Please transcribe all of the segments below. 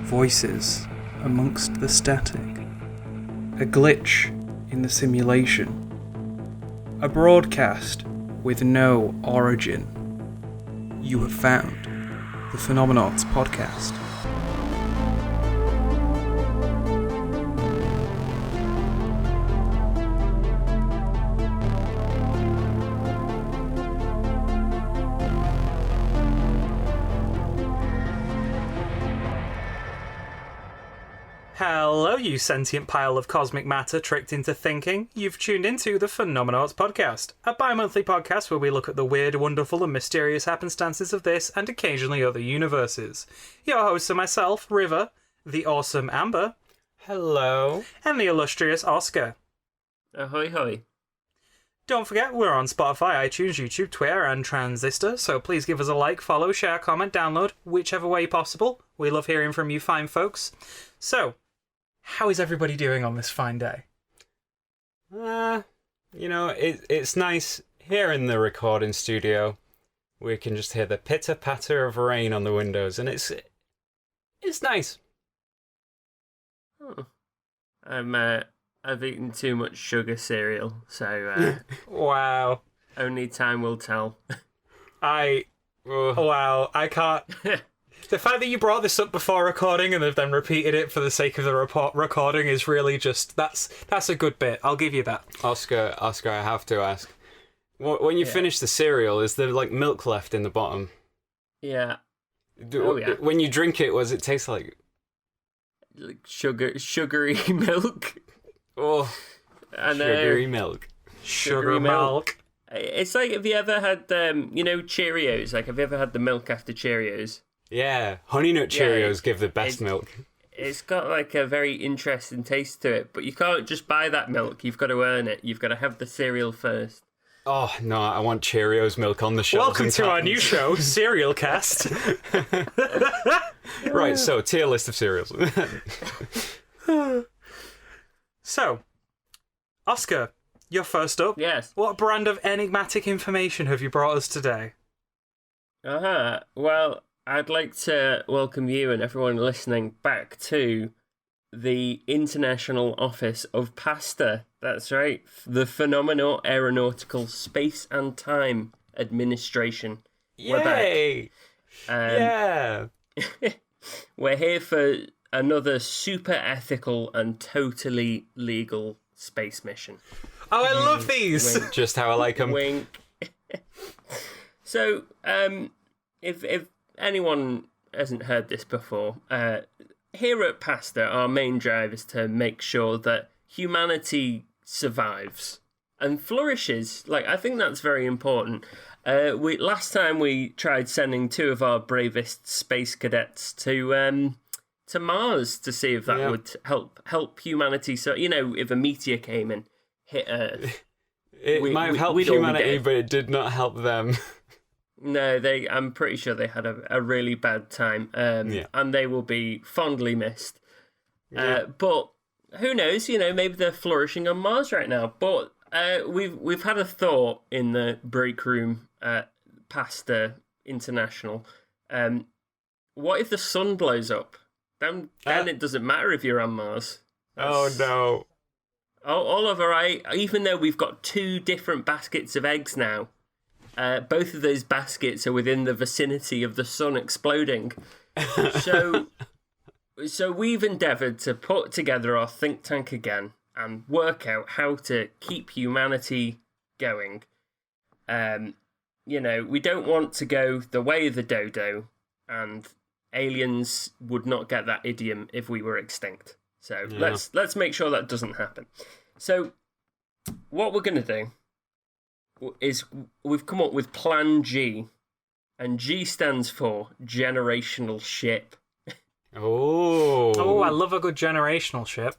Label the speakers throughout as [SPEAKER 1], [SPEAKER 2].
[SPEAKER 1] Voices amongst the static. A glitch in the simulation. A broadcast with no origin. You have found the Phenomenauts Podcast.
[SPEAKER 2] Hello, you sentient pile of cosmic matter tricked into thinking. You've tuned into the Phenomenauts Podcast, a bi-monthly podcast where we look at the weird, wonderful and mysterious happenstances of this and occasionally other universes. Your hosts are myself, River, the awesome Amber.
[SPEAKER 3] Hello.
[SPEAKER 2] And the illustrious Oscar.
[SPEAKER 4] Ahoy hoy.
[SPEAKER 2] Don't forget, we're on Spotify, iTunes, YouTube, Twitter and Transistor, so please give us a like, follow, share, comment, download, whichever way possible. We love hearing from you fine folks. So, how is everybody doing on this fine day?
[SPEAKER 3] It's nice here in the recording studio. We can just hear the pitter-patter of rain on the windows, and it's nice.
[SPEAKER 4] Oh. I've eaten too much sugar cereal, so
[SPEAKER 2] Wow.
[SPEAKER 4] only time will tell.
[SPEAKER 2] Wow, I can't... The fact that you brought this up before recording and have then repeated it for the sake of the recording is really just... That's a good bit. I'll give you that.
[SPEAKER 3] Oscar, I have to ask. When you finish the cereal, is there, milk left in the bottom?
[SPEAKER 4] Yeah.
[SPEAKER 3] Yeah. When you drink it, what does it taste like?
[SPEAKER 4] Like sugary milk.
[SPEAKER 3] Oh, sugary milk.
[SPEAKER 2] Sugary milk.
[SPEAKER 4] It's like, have you ever had, Cheerios? Like, have you ever had the milk after Cheerios?
[SPEAKER 3] Yeah, Honey Nut Cheerios give the best milk.
[SPEAKER 4] It's got, a very interesting taste to it, but you can't just buy that milk. You've got to earn it. You've got to have the cereal first.
[SPEAKER 3] Oh, no, I want Cheerios milk on the shelf.
[SPEAKER 2] Welcome to our new show, Cereal Cast.
[SPEAKER 3] Right, so, tier list of cereals.
[SPEAKER 2] So, Oscar, you're first up.
[SPEAKER 4] Yes.
[SPEAKER 2] What brand of enigmatic information have you brought us today?
[SPEAKER 4] Well, I'd like to welcome you and everyone listening back to the International Office of PASTA. That's right, the Phenomenauts Aeronautical Space and Time Administration.
[SPEAKER 3] Yay!
[SPEAKER 4] We're back.
[SPEAKER 3] Yeah!
[SPEAKER 4] We're here for another super ethical and totally legal space mission.
[SPEAKER 2] Oh, I love these!
[SPEAKER 4] Wink.
[SPEAKER 3] Just how I like them.
[SPEAKER 4] Wink. So, if anyone hasn't heard this before, here at Pasta, our main drive is to make sure that humanity survives and flourishes. I think that's very important. Last time we tried sending two of our bravest space cadets to Mars to see if that would help humanity. So, if a meteor came and hit Earth.
[SPEAKER 3] It might have helped humanity, but it did not help them.
[SPEAKER 4] No, I'm pretty sure they had a really bad time, and they will be fondly missed. But who knows? Maybe they're flourishing on Mars right now. But we've had a thought in the break room at Pasta International. What if the sun blows up? Then it doesn't matter if you're on Mars.
[SPEAKER 3] Oh no!
[SPEAKER 4] Oliver, even though we've got two different baskets of eggs now. Both of those baskets are within the vicinity of the sun exploding. So we've endeavoured to put together our think tank again and work out how to keep humanity going. We don't want to go the way of the dodo, and aliens would not get that idiom if we were extinct. So let's make sure that doesn't happen. So what we're going to do is we've come up with Plan G, and G stands for generational ship.
[SPEAKER 2] Oh, I love a good generational ship.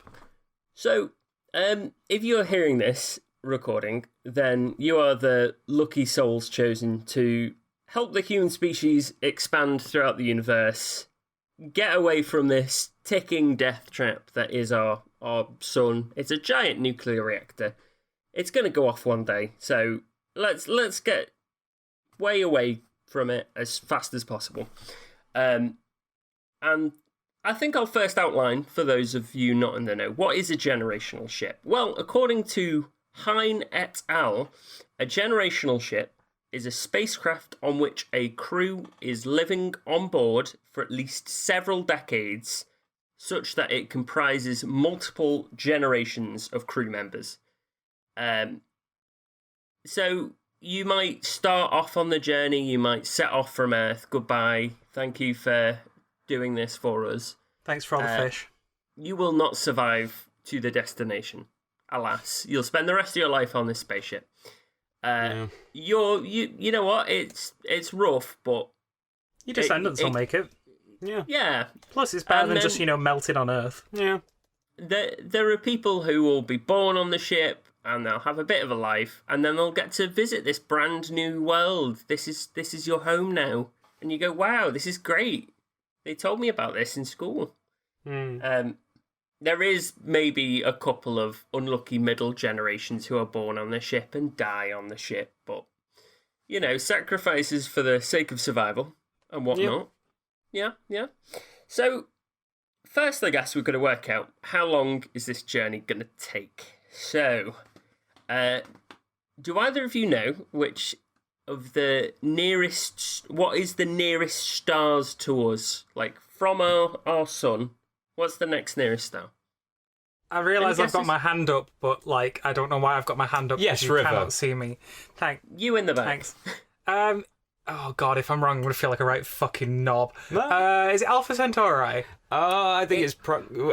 [SPEAKER 4] So, if you're hearing this recording, then you are the lucky souls chosen to help the human species expand throughout the universe, get away from this ticking death trap that is our sun. It's a giant nuclear reactor. It's going to go off one day, so let's get way away from it as fast as possible. And I think I'll first outline, for those of you not in the know, what is a generational ship? Well, according to Hein et al., a generational ship is a spacecraft on which a crew is living on board for at least several decades, such that it comprises multiple generations of crew members. So you might start off on the journey, you might set off from Earth, goodbye, thank you for doing this for us.
[SPEAKER 2] Thanks for all the fish.
[SPEAKER 4] You will not survive to the destination, alas. You'll spend the rest of your life on this spaceship. You know what? It's rough, but
[SPEAKER 2] your descendants will make it.
[SPEAKER 4] Yeah.
[SPEAKER 2] Plus, it's better than just melting on Earth.
[SPEAKER 3] Yeah.
[SPEAKER 4] There are people who will be born on the ship, and they'll have a bit of a life, and then they'll get to visit this brand new world. This is your home now, and you go, wow, this is great. They told me about this in school. There is maybe a couple of unlucky middle generations who are born on the ship and die on the ship, but, sacrifices for the sake of survival and whatnot. Yeah. So, first, I guess we've got to work out how long is this journey going to take. So, do either of you know what is the nearest stars to us? Like, from our sun, what's the next nearest star?
[SPEAKER 2] I realise I've got my hand up, but, I don't know why I've got my hand up.
[SPEAKER 3] Yes,
[SPEAKER 2] you
[SPEAKER 3] River.
[SPEAKER 2] Cannot see me.
[SPEAKER 4] You in the back.
[SPEAKER 2] Thanks. Oh, God, if I'm wrong, I'm going to feel like a right fucking knob.
[SPEAKER 3] No.
[SPEAKER 2] Is it Alpha Centauri?
[SPEAKER 3] I think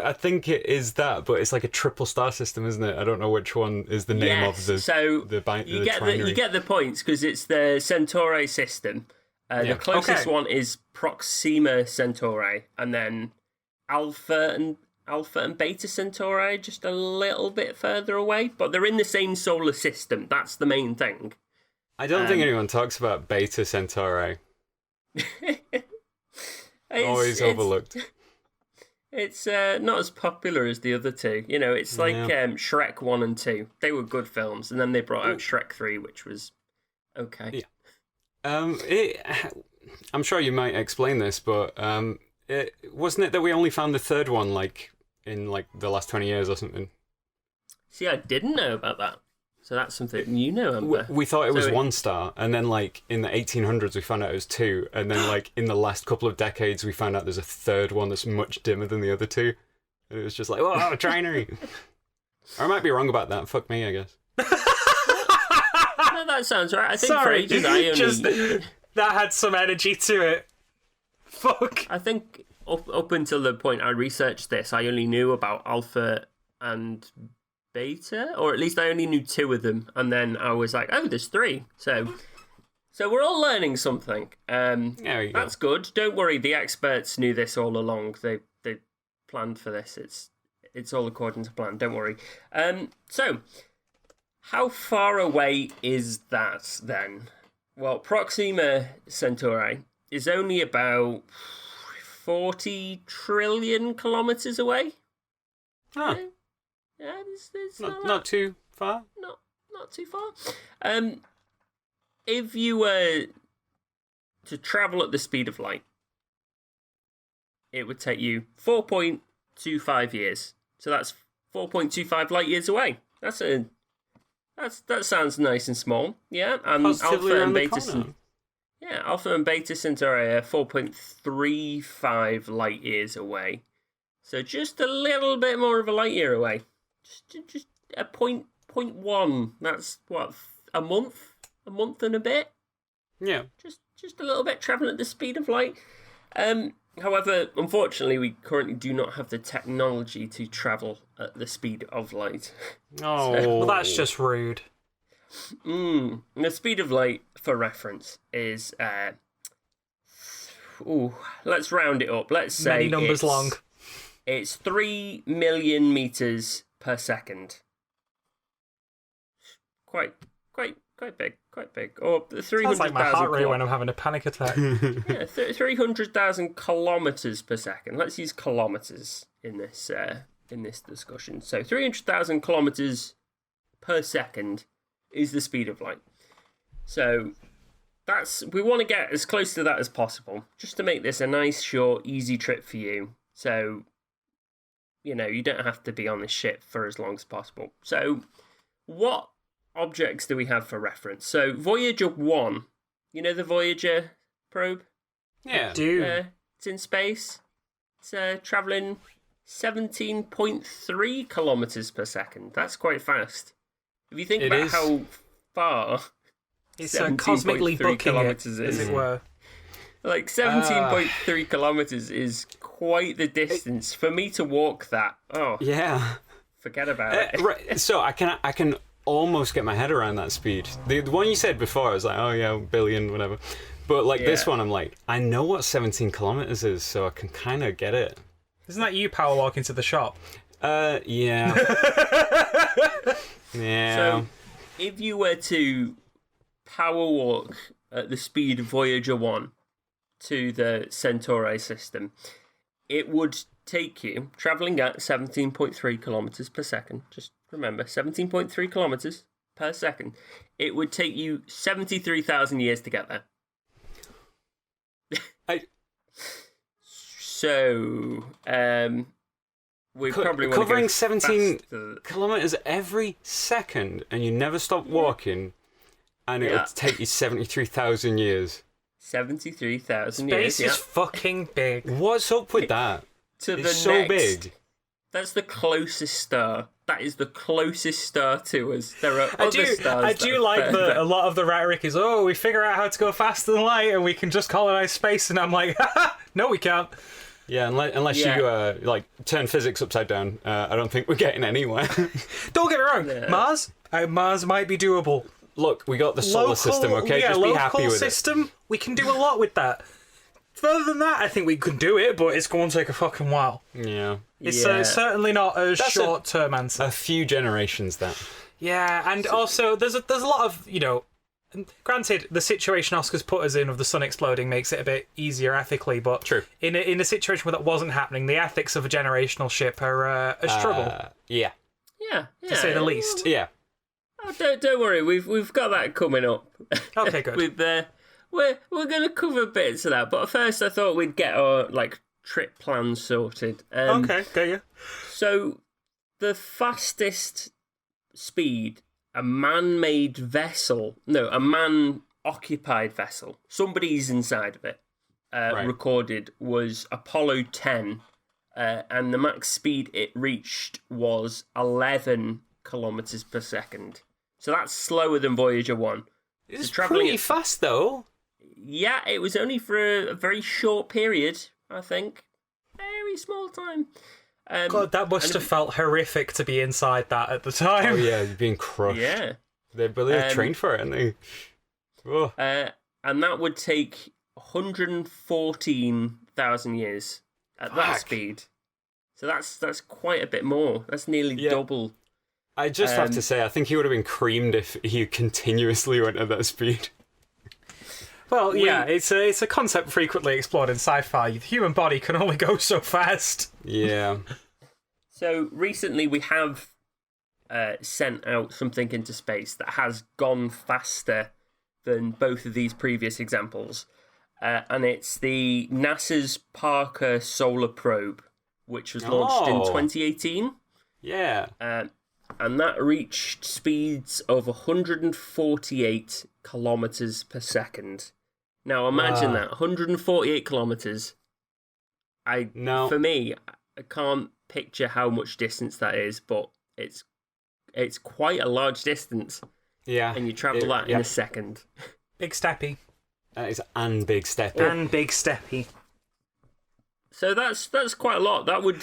[SPEAKER 3] I think it is that, but it's like a triple star system, isn't it? I don't know which one is the name of the.
[SPEAKER 4] So you get the points because it's the Centauri system. The closest one is Proxima Centauri, and then Alpha and Beta Centauri just a little bit further away, but they're in the same solar system. That's the main thing.
[SPEAKER 3] I don't think anyone talks about Beta Centauri. Always overlooked.
[SPEAKER 4] It's not as popular as the other two. It's like Shrek 1 and 2. They were good films, and then they brought out Shrek 3, which was okay.
[SPEAKER 3] Yeah. I'm sure you might explain this, but wasn't it that we only found the third one in the last 20 years or something?
[SPEAKER 4] See, I didn't know about that. So that's something you know, Amber.
[SPEAKER 3] We thought it was one star, and then in the 1800s we found out it was two, and then in the last couple of decades we found out there's a third one that's much dimmer than the other two. And it was just whoa, trinary. Or I might be wrong about that. Fuck me, I guess.
[SPEAKER 4] No, that sounds right. I think for ages
[SPEAKER 2] that had some energy to it. Fuck.
[SPEAKER 4] I think up until the point I researched this, I only knew about Alpha and Beta, or at least I only knew two of them, and then I was like, oh, there's three. So we're all learning something. That's good. Don't worry, the experts knew this all along. They planned for this. It's all according to plan. Don't worry. So how far away is that then? Well, Proxima Centauri is only about 40 trillion kilometers away.
[SPEAKER 3] Huh.
[SPEAKER 4] Yeah, it's
[SPEAKER 3] not too far.
[SPEAKER 4] Not too far. If you were to travel at the speed of light, it would take you 4.25 years. So that's 4.25 light years away. That sounds nice and small. Yeah, and Alpha and Beta Centauri are 4.35 light years away. So just a little bit more of a light year away. Just a point one. That's what, a month and a bit.
[SPEAKER 3] Yeah.
[SPEAKER 4] Just a little bit traveling at the speed of light. However, unfortunately, we currently do not have the technology to travel at the speed of light.
[SPEAKER 3] Oh,
[SPEAKER 2] well, that's just rude.
[SPEAKER 4] The speed of light, for reference, is let's round it up. Let's say
[SPEAKER 2] many numbers long.
[SPEAKER 4] It's 3 million meters per second. Quite big. Or 300,000.
[SPEAKER 2] Sounds like my heart rate when I'm having a panic attack.
[SPEAKER 4] 300,000 kilometers per second. Let's use kilometers in this discussion. So 300,000 kilometers per second is the speed of light. So we want to get as close to that as possible, just to make this a nice, short, easy trip for you. So, you don't have to be on this ship for as long as possible. So, what objects do we have for reference? So, Voyager 1, the Voyager probe?
[SPEAKER 3] Yeah.
[SPEAKER 2] Dude.
[SPEAKER 4] It's in space. It's travelling 17.3 kilometres per second. That's quite fast. If you think about how far
[SPEAKER 2] it's cosmically booking
[SPEAKER 4] kilometres
[SPEAKER 2] it, as it were.
[SPEAKER 4] Like 17.3 kilometres is quite the distance. For me to walk that,
[SPEAKER 3] yeah,
[SPEAKER 4] forget about it.
[SPEAKER 3] Right. So I can almost get my head around that speed. The one you said before, I was like, oh yeah, billion, whatever. But this one, I'm like, I know what 17 kilometers is, so I can kind of get it.
[SPEAKER 2] Isn't that you power walking to the shop?
[SPEAKER 3] Yeah. Yeah.
[SPEAKER 4] So, if you were to power walk at the speed of Voyager 1 to the Centauri system, it would take you, travelling at 17.3 kilometres per second, just remember, 17.3 kilometres per second, it would take you 73,000 years to get there. So, we probably want
[SPEAKER 3] covering
[SPEAKER 4] to go
[SPEAKER 3] 17
[SPEAKER 4] faster.
[SPEAKER 3] kilometers every second, and you never stop walking, and it'll take you 73,000 years.
[SPEAKER 4] 73,000 years.
[SPEAKER 2] Space is fucking big.
[SPEAKER 3] What's up with that? It's so big.
[SPEAKER 4] That's the closest star. That is the closest star to us. There are other stars.
[SPEAKER 2] I do like that a lot of the rhetoric is, we figure out how to go faster than light and we can just colonize space. And I'm like, no, we can't.
[SPEAKER 3] Yeah, unless you turn physics upside down, I don't think we're getting anywhere.
[SPEAKER 2] Don't get me wrong, Mars might be doable.
[SPEAKER 3] Look, we got the solar system, okay? Just be happy with
[SPEAKER 2] system, we can do a lot with that. Further than that, I think we can do it, but it's going to take a fucking while.
[SPEAKER 3] Yeah.
[SPEAKER 2] It's certainly not a short-term answer.
[SPEAKER 3] A few generations, that.
[SPEAKER 2] Yeah, and also there's a lot of, granted, the situation Oscar's put us in of the sun exploding makes it a bit easier ethically, but
[SPEAKER 3] true.
[SPEAKER 2] In a situation where that wasn't happening, the ethics of a generational ship are a struggle.
[SPEAKER 4] Yeah.
[SPEAKER 2] To say the least.
[SPEAKER 3] Yeah.
[SPEAKER 4] Oh, don't worry, we've got that coming up.
[SPEAKER 2] Okay, good.
[SPEAKER 4] We're going to cover bits of that, but first I thought we'd get our trip plans sorted.
[SPEAKER 2] Okay, go you.
[SPEAKER 4] So the fastest speed a man-occupied vessel, somebody's inside of it, recorded was Apollo 10, and the max speed it reached was 11 kilometers per second. So that's slower than Voyager 1.
[SPEAKER 3] It's pretty fast, though.
[SPEAKER 4] Yeah, it was only for a very short period, I think. Very small time.
[SPEAKER 2] God, that must have felt horrific to be inside that at the time.
[SPEAKER 3] Oh, yeah, you're being crushed.
[SPEAKER 4] Yeah.
[SPEAKER 3] They really trained for it, aren't they? Oh.
[SPEAKER 4] And that would take 114,000 years at that speed. So that's quite a bit more. That's nearly double.
[SPEAKER 3] I just have to say, I think he would have been creamed if he continuously went at that speed.
[SPEAKER 2] Well, it's a concept frequently explored in sci-fi. The human body can only go so fast.
[SPEAKER 3] Yeah.
[SPEAKER 4] So recently we have sent out something into space that has gone faster than both of these previous examples. And it's the NASA's Parker Solar Probe, which was launched in 2018.
[SPEAKER 3] Yeah.
[SPEAKER 4] And that reached speeds of 148 kilometers per second. Now imagine that, 148 kilometers. For me, I can't picture how much distance that is, but it's quite a large distance.
[SPEAKER 3] Yeah.
[SPEAKER 4] And you travel that in a second.
[SPEAKER 2] Big steppy.
[SPEAKER 3] That is big steppy.
[SPEAKER 2] And big steppy.
[SPEAKER 4] So that's quite a lot. That would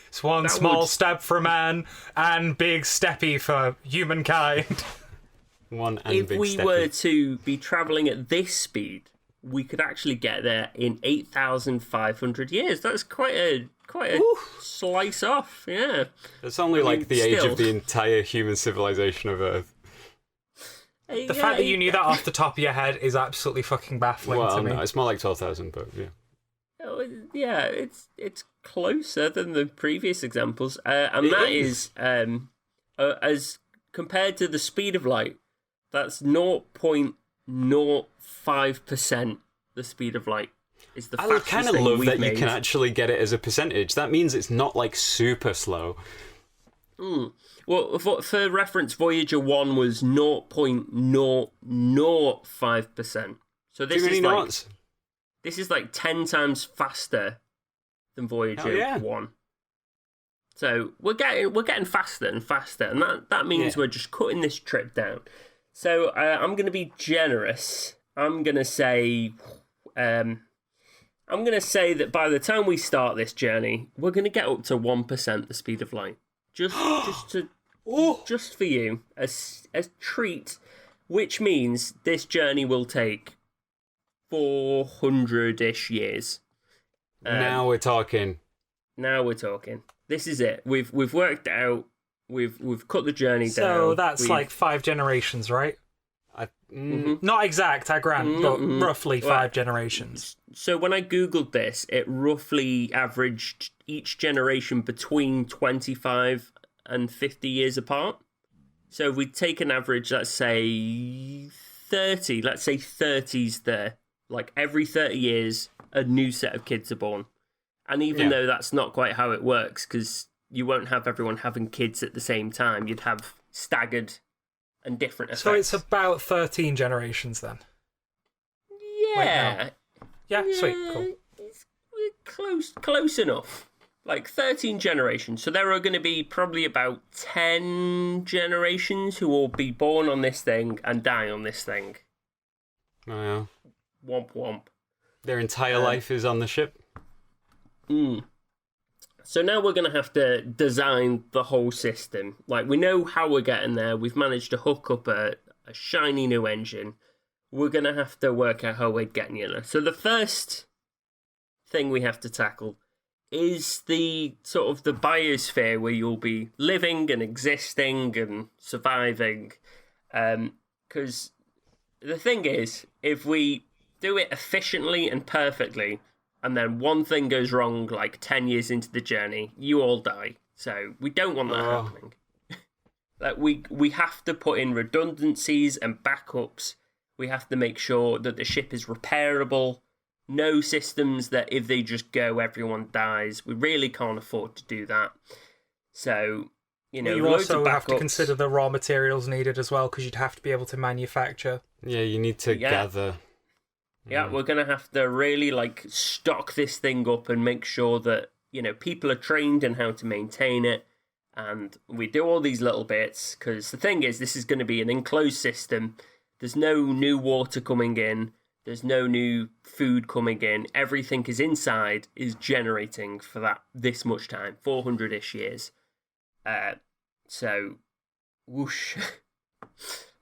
[SPEAKER 2] it's one small step for man and big steppy for humankind.
[SPEAKER 4] If we were to be travelling at this speed, we could actually get there in 8,500 years. That's quite a slice off, yeah.
[SPEAKER 3] It's only the age of the entire human civilization of Earth.
[SPEAKER 2] The fact that you knew that off the top of your head is absolutely fucking baffling to me.
[SPEAKER 3] No, it's more like 12,000, but yeah.
[SPEAKER 4] Yeah, it's closer than the previous examples, and that is as compared to the speed of light, that's 0.09 0.05% the speed of light. Is the
[SPEAKER 3] I kind of love that
[SPEAKER 4] made.
[SPEAKER 3] you can actually get it as a percentage. That means it's not like super slow.
[SPEAKER 4] Well, for reference, Voyager 1 was 0.005%. So this is like
[SPEAKER 3] knots.
[SPEAKER 4] This is like 10 times faster than Voyager 1. So we're getting faster and faster, and that means we're just cutting this trip down. So I'm going to be generous. I'm going to say that by the time we start this journey, we're going to get up to 1% the speed of light. Just for you, as a treat, which means this journey will take 400-ish years.
[SPEAKER 3] Now we're talking. This is it. We've worked it out. We've cut the journey down.
[SPEAKER 2] So that's like 5 generations, right? Not exact, I grant, but roughly 5 generations.
[SPEAKER 4] So when I googled this, it roughly averaged each generation between 25 and 50 years apart. So if we take an average, let's say 30, let's say 30's there. Like every 30 years, a new set of kids are born. And even though that's not quite how it works, because you won't have everyone having kids at the same time, you'd have staggered and different effects.
[SPEAKER 2] So it's about 13 generations then?
[SPEAKER 4] Yeah.
[SPEAKER 2] Wait, no. Yeah, sweet, cool.
[SPEAKER 4] We're close enough. Like 13 generations. So there are going to be probably about 10 generations who will be born on this thing and die on this thing.
[SPEAKER 3] Oh, yeah.
[SPEAKER 4] Womp womp.
[SPEAKER 3] Their entire life is on the ship.
[SPEAKER 4] So now we're going to have to design the whole system. Like, we know how we're getting there. We've managed to hook up a shiny new engine. We're going to have to work out how we're getting there. So the first thing we have to tackle is the sort of the biosphere where you'll be living and existing and surviving. Because the thing is, if we do it efficiently and perfectly, and then one thing goes wrong like 10 years into the journey, you all die. So we don't want that happening. Like we have to put in redundancies and backups. We have to make sure that the ship is repairable. No systems that if they just go, everyone dies. We really can't afford to do that. So,
[SPEAKER 2] you also have to consider the raw materials needed as well, because you'd have to be able to manufacture.
[SPEAKER 3] Yeah, you need to gather.
[SPEAKER 4] Yeah, we're going to have to really stock this thing up and make sure that, people are trained in how to maintain it. And we do all these little bits, because the thing is, this is going to be an enclosed system. There's no new water coming in. There's no new food coming in. Everything is inside, is generating for this much time, 400-ish years. So, whoosh.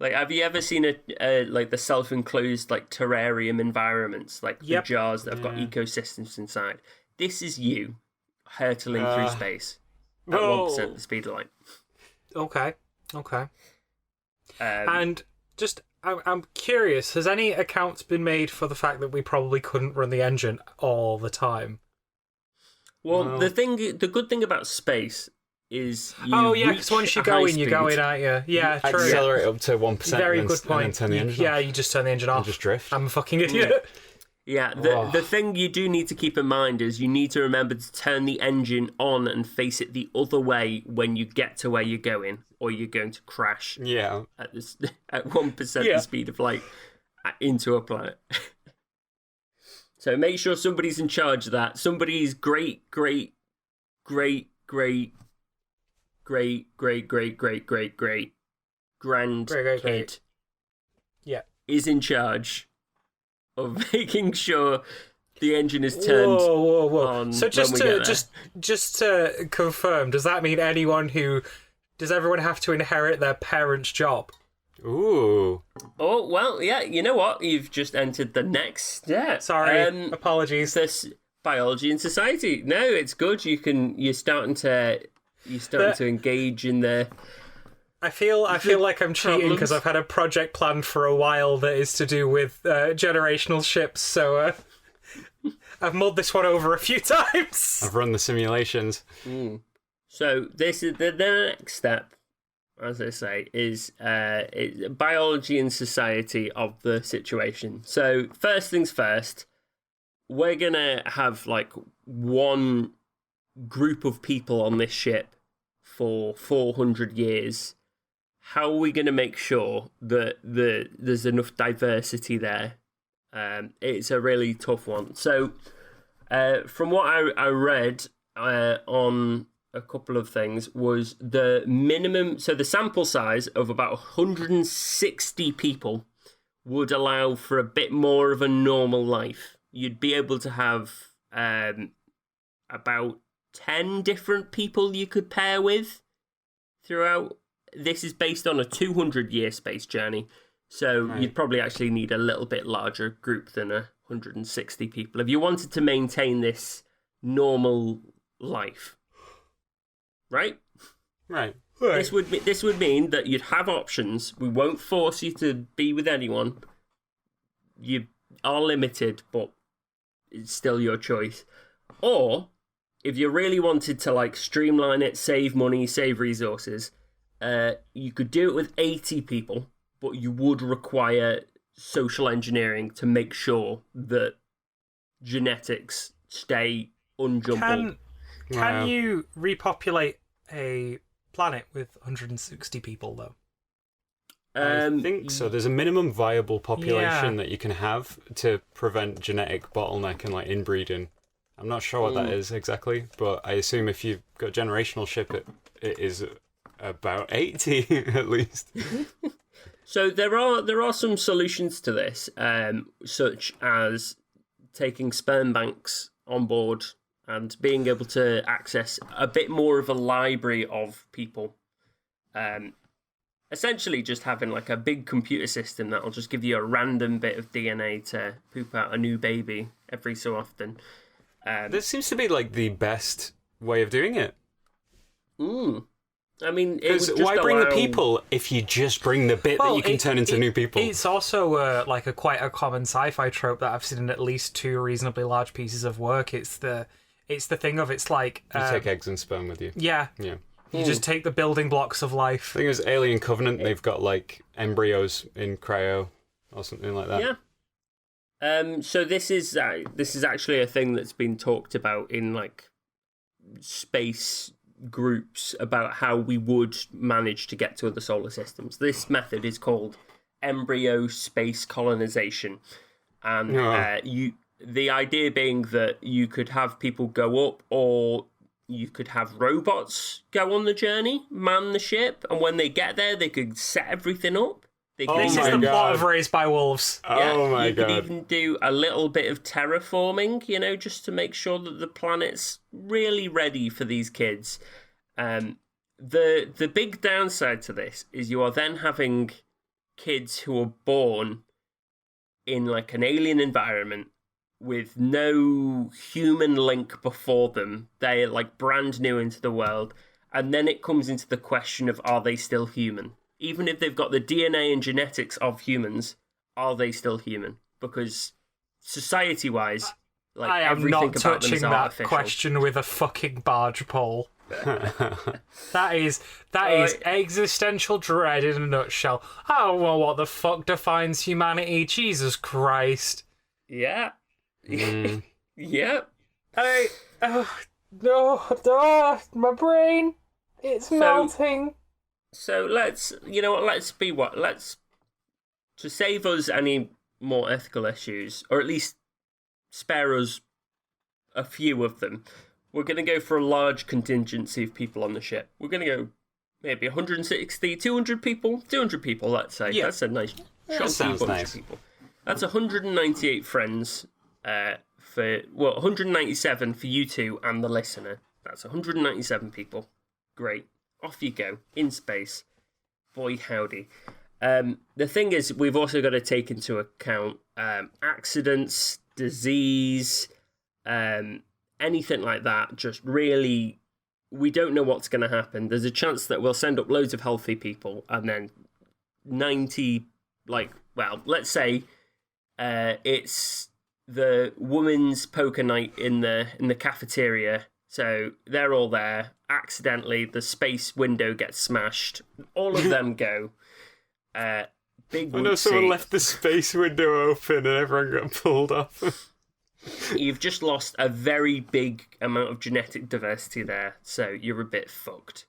[SPEAKER 4] Have you ever seen the self-enclosed terrarium environments, the jars that have got ecosystems inside? This is you hurtling through space at 1% the speed of light.
[SPEAKER 2] Okay. And just, I'm curious, has any accounts been made for the fact that we probably couldn't run the engine all the time?
[SPEAKER 4] Well, the good thing about space is
[SPEAKER 2] because once you go in, aren't you? Yeah, true.
[SPEAKER 3] Accelerate up to 1%.
[SPEAKER 2] Very good point.
[SPEAKER 3] And then turn the engine off.
[SPEAKER 2] Yeah, you just turn the engine off.
[SPEAKER 3] And just drift.
[SPEAKER 2] I'm a fucking idiot.
[SPEAKER 4] Yeah, the thing you do need to keep in mind is you need to remember to turn the engine on and face it the other way when you get to where you're going, or you're going to crash.
[SPEAKER 3] Yeah.
[SPEAKER 4] At 1% the speed of light into a planet. So make sure somebody's in charge of that. Somebody's great grandkid is in charge of making sure the engine is turned on.
[SPEAKER 2] So just to confirm, does that mean does everyone have to inherit their parents' job?
[SPEAKER 3] Ooh.
[SPEAKER 4] Oh, well, yeah, you know what? You've just entered the next step.
[SPEAKER 2] Sorry, apologies.
[SPEAKER 4] This biology and society. No, it's good. You're starting to engage in the...
[SPEAKER 2] I feel like I'm cheating because I've had a project planned for a while that is to do with generational ships, so I've mulled this one over a few times.
[SPEAKER 3] I've run the simulations.
[SPEAKER 4] So this is the next step as I say, is biology and society of the situation. So first things first, we're going to have like one group of people on this ship for 400 years. How are we going to make sure that there's enough diversity there? It's a really tough one. So from what I read on a couple of things was the minimum, so the sample size of about 160 people would allow for a bit more of a normal life. You'd be able to have about 10 different people you could pair with throughout. This is based on a 200-year space journey, so
[SPEAKER 3] Right.
[SPEAKER 4] You'd probably actually need a little bit larger group than 160 people if you wanted to maintain this normal life. Right?
[SPEAKER 3] Right.
[SPEAKER 4] This would mean that you'd have options. We won't force you to be with anyone. You are limited, but it's still your choice. Or if you really wanted to like streamline it, save money, save resources, you could do it with 80 people, but you would require social engineering to make sure that genetics stay unjumbled.
[SPEAKER 2] Can you repopulate a planet with 160 people, though?
[SPEAKER 3] I think so. There's a minimum viable population that you can have to prevent genetic bottleneck and like inbreeding. I'm not sure what that is exactly, but I assume if you've got a generational ship, it is about 80 at least.
[SPEAKER 4] So there are some solutions to this, such as taking sperm banks on board and being able to access a bit more of a library of people. Essentially just having like a big computer system that'll just give you a random bit of DNA to poop out a new baby every so often.
[SPEAKER 3] This seems to be like the best way of doing it.
[SPEAKER 4] I mean,
[SPEAKER 3] Because why bring the people if you just bring the bit that you can turn into new people?
[SPEAKER 2] It's also like quite a common sci-fi trope that I've seen in at least 2 reasonably large pieces of work. It's the thing of it's like
[SPEAKER 3] You take eggs and sperm with you.
[SPEAKER 2] Yeah. You just take the building blocks of life.
[SPEAKER 3] I think it was Alien Covenant. They've got like embryos in cryo or something like that.
[SPEAKER 4] Yeah. So this is actually a thing that's been talked about in like space groups about how we would manage to get to other solar systems. This method is called embryo space colonization, and the idea being that you could have people go up, or you could have robots go on the journey, man the ship, and when they get there, they could set everything up.
[SPEAKER 2] This is the plot of Raised by Wolves.
[SPEAKER 3] Oh my god.
[SPEAKER 4] You could even do a little bit of terraforming, just to make sure that the planet's really ready for these kids. The big downside to this is you are then having kids who are born in like an alien environment with no human link before them. They're like brand new into the world. And then it comes into the question of, are they still human? Even if they've got the DNA and genetics of humans, are they still human? Because society-wise, like
[SPEAKER 2] I am
[SPEAKER 4] everything
[SPEAKER 2] not
[SPEAKER 4] about them
[SPEAKER 2] touching
[SPEAKER 4] is
[SPEAKER 2] that
[SPEAKER 4] artificial.
[SPEAKER 2] question with a fucking barge pole. That is existential dread in a nutshell. I don't know what the fuck defines humanity. Jesus Christ.
[SPEAKER 4] Yeah. Yeah.
[SPEAKER 2] No, my brain, it's melting.
[SPEAKER 4] So let's to save us any more ethical issues, or at least spare us a few of them, we're going to go for a large contingency of people on the ship. We're going to go maybe 160, 200 people, let's say.
[SPEAKER 2] Yeah.
[SPEAKER 4] That's a nice chunky
[SPEAKER 3] sounds
[SPEAKER 4] bunch
[SPEAKER 3] nice.
[SPEAKER 4] of people. That's 198 friends, 197 for you two and the listener. That's 197 people. Great. Off you go, in space. Boy, howdy. The thing is, we've also got to take into account accidents, disease, anything like that. Just really, we don't know what's going to happen. There's a chance that we'll send up loads of healthy people, and then 90, let's say it's the women's poker night in the cafeteria So they're all there. Accidentally, the space window gets smashed. All of them go. Big
[SPEAKER 3] I know someone left the space window open and everyone got pulled off.
[SPEAKER 4] You've just lost a very big amount of genetic diversity there, so you're a bit fucked.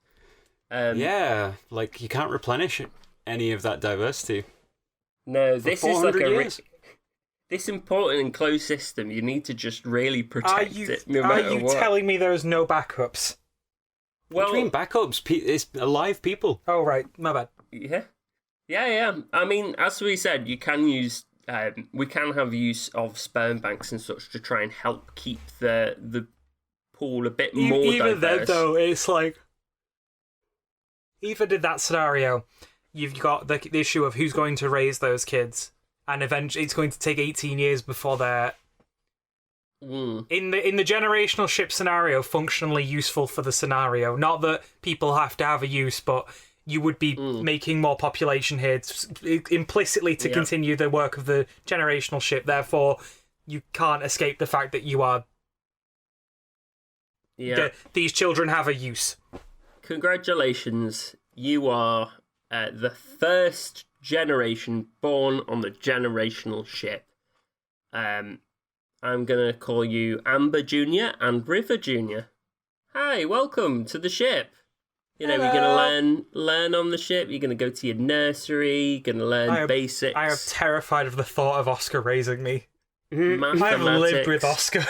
[SPEAKER 3] Yeah, like you can't replenish any of that diversity.
[SPEAKER 4] No, this is like
[SPEAKER 3] years.
[SPEAKER 4] this important and closed system. You need to just really protect it, no matter
[SPEAKER 2] Are you
[SPEAKER 4] what.
[SPEAKER 2] telling me there's no backups?
[SPEAKER 3] What do you mean backups? It's alive people.
[SPEAKER 2] Oh, right. My bad.
[SPEAKER 4] Yeah. I mean, as we said, you can use. We can have use of sperm banks and such to try and help keep the pool a bit more
[SPEAKER 2] Even
[SPEAKER 4] diverse.
[SPEAKER 2] then, though, it's like... Even in that scenario, you've got the issue of who's going to raise those kids, and eventually it's going to take 18 years before they're... In the generational ship scenario, functionally useful for the scenario. Not that people have to have a use, but you would be making more population here implicitly to continue the work of the generational ship. Therefore, you can't escape the fact that you are... these children have a use.
[SPEAKER 4] Congratulations, you are the first generation born on the generational ship. I'm going to call you Amber Jr. and River Jr. Hi, welcome to the ship. You know, you're going to learn on the ship, you're going to go to your nursery, you're going to learn basics.
[SPEAKER 2] I am terrified of the thought of Oscar raising me.
[SPEAKER 4] Mathematics.
[SPEAKER 2] I've lived with Oscar.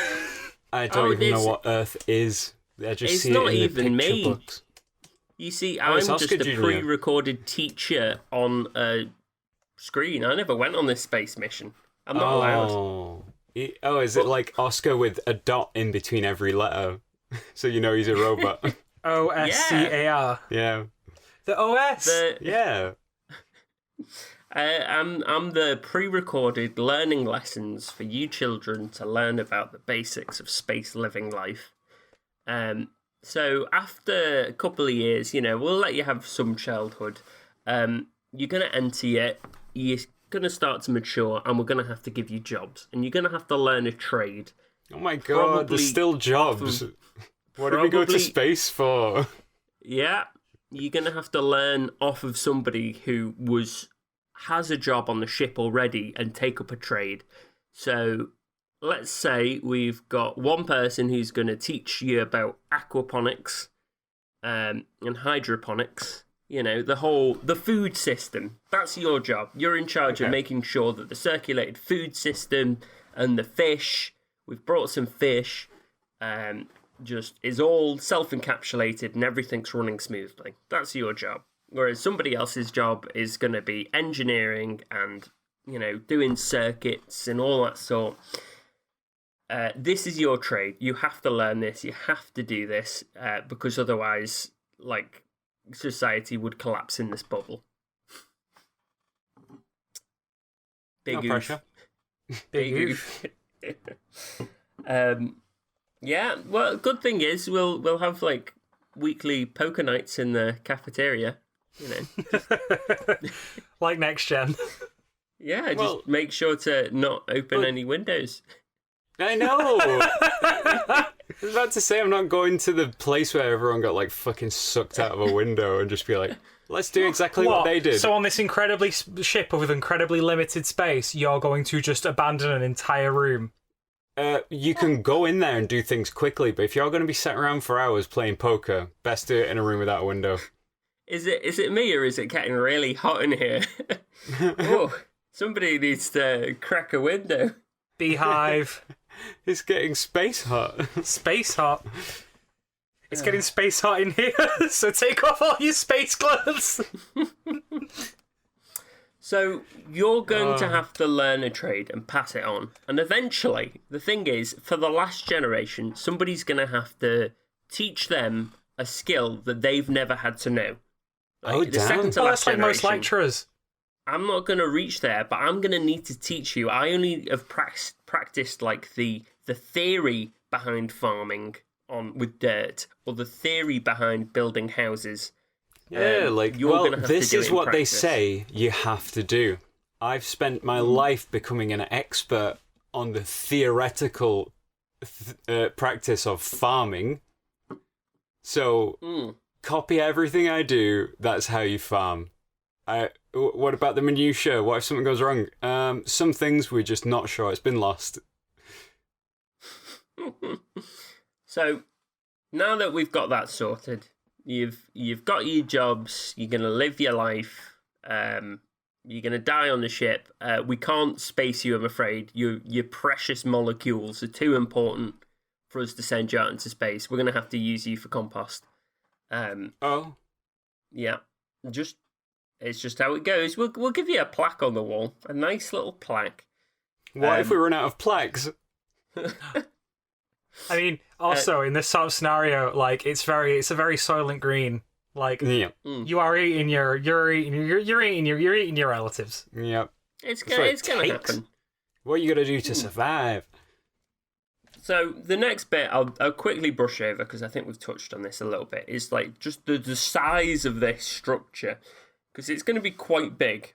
[SPEAKER 3] I don't even know what Earth is. I just
[SPEAKER 4] it's
[SPEAKER 3] see
[SPEAKER 4] not
[SPEAKER 3] it in
[SPEAKER 4] even
[SPEAKER 3] the picture
[SPEAKER 4] me.
[SPEAKER 3] books.
[SPEAKER 4] You see, I'm just a pre-recorded teacher on a screen. I never went on this space mission. I'm not allowed.
[SPEAKER 3] Is it like Oscar with a dot in between every letter? So you know he's a robot.
[SPEAKER 2] OSCAR.
[SPEAKER 3] Yeah.
[SPEAKER 2] The OS.
[SPEAKER 3] Yeah.
[SPEAKER 4] I'm the pre-recorded learning lessons for you children to learn about the basics of space living life. So after a couple of years, you know, we'll let you have some childhood. You're going to enter it. You're going to start to mature, and we're going to have to give you jobs. And you're going to have to learn a trade.
[SPEAKER 3] Oh my god, there's still jobs. What do we go to space for?
[SPEAKER 4] Yeah, you're going to have to learn off of somebody who has a job on the ship already and take up a trade. So let's say we've got one person who's going to teach you about aquaponics and hydroponics. You know, the food system. That's your job. You're in charge of making sure that the circulated food system and the fish, we've brought some fish, just is all self-encapsulated and everything's running smoothly. That's your job. Whereas somebody else's job is going to be engineering and, you know, doing circuits and all that sort. This is your trade. You have to learn this. You have to do this because otherwise, like, society would collapse in this bubble. Big
[SPEAKER 3] no pressure.
[SPEAKER 4] Big oof. Yeah, well, good thing is we'll have like weekly poker nights in the cafeteria, you know.
[SPEAKER 2] Like next gen.
[SPEAKER 4] Yeah, just make sure to not open any windows.
[SPEAKER 3] I know. I was about to say I'm not going to the place where everyone got like fucking sucked out of a window and just be like, let's do exactly what they did.
[SPEAKER 2] So on this incredibly ship with incredibly limited space, you're going to just abandon an entire room.
[SPEAKER 3] You can go in there and do things quickly, but if you're going to be sat around for hours playing poker, best do it in a room without a window.
[SPEAKER 4] Is it me or is it getting really hot in here? Oh, somebody needs to crack a window.
[SPEAKER 2] Beehive.
[SPEAKER 3] It's getting space hot.
[SPEAKER 2] Space hot. It's getting space hot in here, so take off all your space clothes.
[SPEAKER 4] So you're going to have to learn a trade and pass it on. And eventually, the thing is, for the last generation, somebody's going to have to teach them a skill that they've never had to know. Like, the second to last
[SPEAKER 2] that's like most
[SPEAKER 4] generation,
[SPEAKER 2] lecturers.
[SPEAKER 4] I'm not going to reach there, but I'm going to need to teach you. I only have practiced like the theory behind farming with dirt, or the theory behind building houses.
[SPEAKER 3] Yeah, this is what they say you have to do. I've spent my life becoming an expert on the theoretical practice of farming, So, copy everything I do. That's how you farm. What about the minutiae? What if something goes wrong? Some things we're just not sure. It's been lost.
[SPEAKER 4] So, now that we've got that sorted, you've got your jobs. You're gonna live your life. You're gonna die on the ship. We can't space you, I'm afraid. Your precious molecules are too important for us to send you out into space. We're gonna have to use you for compost. Yeah. It's just how it goes. We'll give you a plaque on the wall, a nice little plaque.
[SPEAKER 3] What if we run out of plaques?
[SPEAKER 2] I mean, also in this sort of scenario, like it's a very Soylent Green. Like you are eating you're eating your relatives.
[SPEAKER 3] Yep.
[SPEAKER 4] It's gonna happen.
[SPEAKER 3] What are you gonna do to survive?
[SPEAKER 4] So the next bit I'll quickly brush over because I think we've touched on this a little bit. Is like just the size of this structure because it's going to be quite big.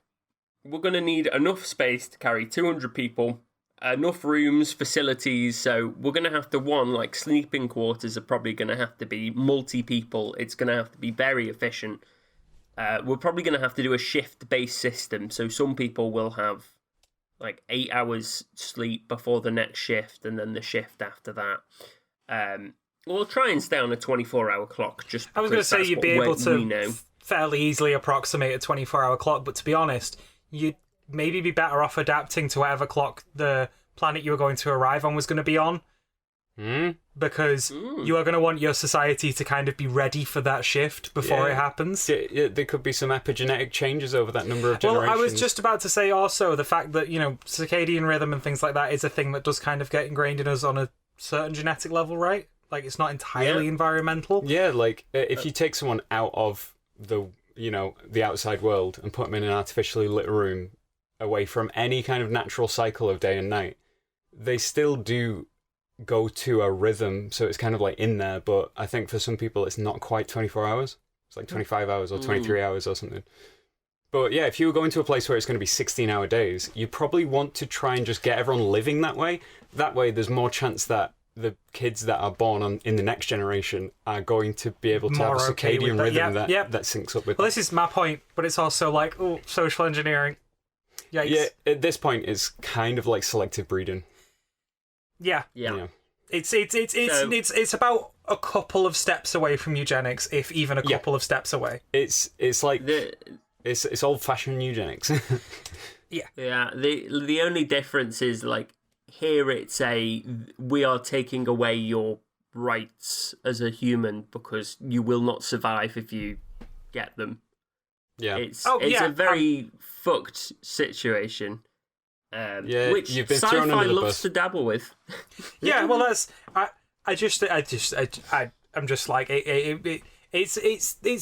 [SPEAKER 4] We're going to need enough space to carry 200 people. Enough rooms, facilities, so we're going to have to, like sleeping quarters are probably going to have to be multi-people. It's going to have to be very efficient. We're probably going to have to do a shift-based system, so some people will have like 8 hours sleep before the next shift, and then the shift after that. We'll try and stay on a 24-hour clock, just
[SPEAKER 2] I was going to say you'd be able to
[SPEAKER 4] know.
[SPEAKER 2] Fairly easily approximate a 24-hour clock, but to be honest, you'd maybe be better off adapting to whatever clock the planet you were going to arrive on was going to be on. Because you are going to want your society to kind of be ready for that shift before it happens.
[SPEAKER 3] Yeah, there could be some epigenetic changes over that number of generations.
[SPEAKER 2] Well, I was just about to say also the fact that, circadian rhythm and things like that is a thing that does kind of get ingrained in us on a certain genetic level, right? Like, it's not entirely environmental.
[SPEAKER 3] Yeah, like, if you take someone out of the outside world and put them in an artificially lit room away from any kind of natural cycle of day and night, they still do go to a rhythm, so it's kind of like in there, but I think for some people it's not quite 24 hours. It's like 25 hours or 23 hours or something. But yeah, if you were going to a place where it's going to be 16-hour days, you probably want to try and just get everyone living that way. That way there's more chance that the kids that are born in the next generation are going to be able to have a circadian rhythm that syncs up with
[SPEAKER 2] Well, this is my point, but it's also like, social engineering. Yikes.
[SPEAKER 3] Yeah, at this point it's kind of like selective breeding.
[SPEAKER 2] Yeah. It's about a couple of steps away from eugenics, if even a couple of steps away.
[SPEAKER 3] It's like it's old-fashioned eugenics.
[SPEAKER 4] Yeah. The only difference is like here it's we are taking away your rights as a human because you will not survive if you get them. Yeah. It's a very fucked situation. Which
[SPEAKER 3] you've been thrown
[SPEAKER 4] sci-fi
[SPEAKER 3] under the
[SPEAKER 4] loves
[SPEAKER 3] bus
[SPEAKER 4] to dabble with.
[SPEAKER 2] Yeah, well, I'm just like it's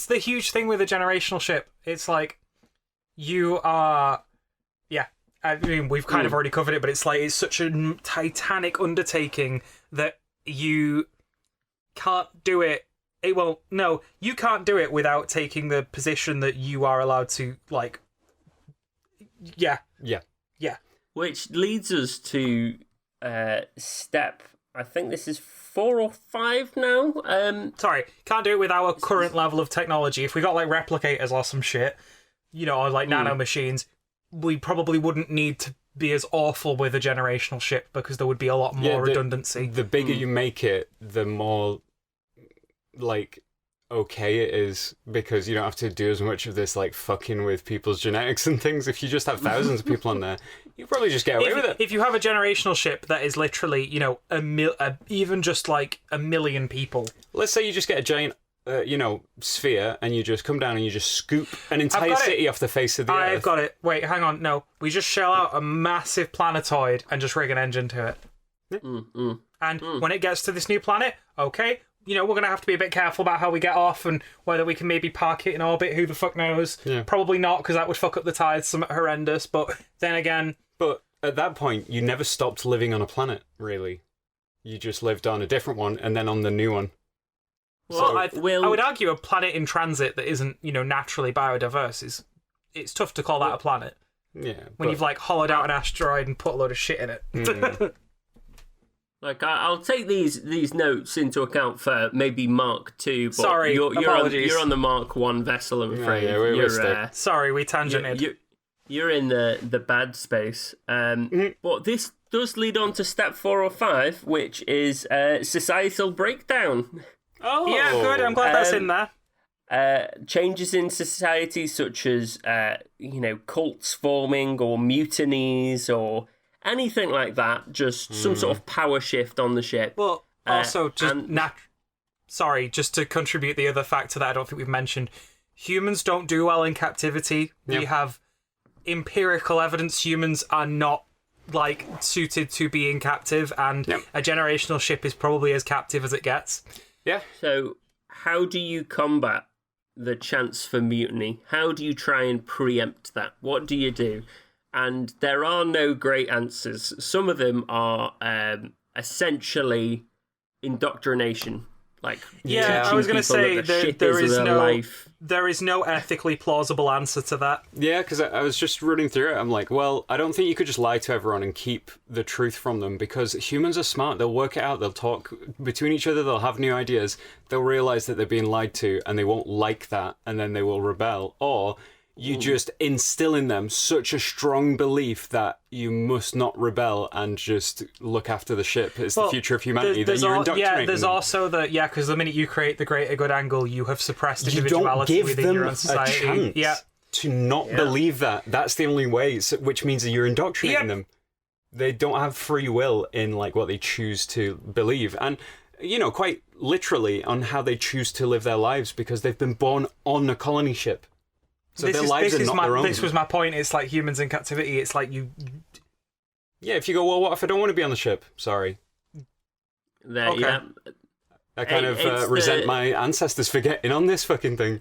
[SPEAKER 2] the huge thing with a generational ship. It's like you are, I mean, we've kind of already covered it, but it's like it's such a titanic undertaking that you can't do it. You can't do it without taking the position that you are allowed to, like, yeah.
[SPEAKER 4] Which leads us to step, I think this is 4 or 5 now.
[SPEAKER 2] Sorry, can't do it with our current level of technology. If we got like replicators or some shit, or like nano machines, we probably wouldn't need to be as awful with a generational ship because there would be a lot more redundancy.
[SPEAKER 3] The bigger you make it, the more like okay it is, because you don't have to do as much of this like fucking with people's genetics and things. If you just have thousands of people on there, you probably just get away with it.
[SPEAKER 2] If you have a generational ship that is literally, even just like 1 million people.
[SPEAKER 3] Let's say you just get a giant, sphere, and you just come down and you just scoop an entire city off the face of the earth.
[SPEAKER 2] I've got it. Wait, hang on. No, we just shell out a massive planetoid and just rig an engine to it. And when it gets to this new planet, okay, we're going to have to be a bit careful about how we get off and whether we can maybe park it in orbit. Who the fuck knows? Yeah. Probably not, because that would fuck up the tides, something horrendous. But then again...
[SPEAKER 3] But at that point, you never stopped living on a planet, really. You just lived on a different one and then on the new one.
[SPEAKER 2] Well, I would argue a planet in transit that isn't, naturally biodiverse it's tough to call that a planet.
[SPEAKER 3] Yeah.
[SPEAKER 2] When you've, like, hollowed out an asteroid and put a load of shit in it.
[SPEAKER 4] Like, I'll take these notes into account for maybe Mark II. But
[SPEAKER 2] Sorry, apologies.
[SPEAKER 4] You're on the Mark I vessel, I'm afraid.
[SPEAKER 3] Yeah, we're stuck.
[SPEAKER 2] Sorry, we tangented.
[SPEAKER 4] You're in the bad space. But this does lead on to step 4 or 5, which is societal breakdown.
[SPEAKER 2] Oh, yeah, good. I'm glad that's in there.
[SPEAKER 4] Changes in society, such as cults forming or mutinies or anything like that. Just some sort of power shift on the ship.
[SPEAKER 2] Well, also just to contribute the other factor that I don't think we've mentioned, humans don't do well in captivity.
[SPEAKER 3] Yep.
[SPEAKER 2] We have empirical evidence humans are not suited to being captive, and a generational ship is probably as captive as it gets.
[SPEAKER 3] Yeah.
[SPEAKER 4] So how do you combat the chance for mutiny? How do you try and preempt that? What do you do? And there are no great answers. Some of them are essentially indoctrination. I
[SPEAKER 2] was going to say there is no ethically plausible answer to that.
[SPEAKER 3] Yeah, because I was just running through it. I'm like, well, I don't think you could just lie to everyone and keep the truth from them, because humans are smart. They'll work it out. They'll talk between each other. They'll have new ideas. They'll realize that they're being lied to, and they won't like that, and then they will rebel. Or you just instill in them such a strong belief that you must not rebel and just look after the ship. It's the future of humanity. Then you're indoctrinating
[SPEAKER 2] there's
[SPEAKER 3] them.
[SPEAKER 2] also because the minute you create the greater good angle, you have suppressed individuality within your own society.
[SPEAKER 3] You don't give them a chance to not believe that. That's the only way, which means that you're indoctrinating them. They don't have free will in what they choose to believe. And, quite literally on how they choose to live their lives, because they've been born on a colony ship. So their lives are not their own.
[SPEAKER 2] This was my point. It's like humans in captivity. It's like you...
[SPEAKER 3] Yeah, if you go, well, what if I don't want to be on the ship? Sorry.
[SPEAKER 4] Yeah.
[SPEAKER 3] I kind of resent my ancestors for getting on this fucking thing.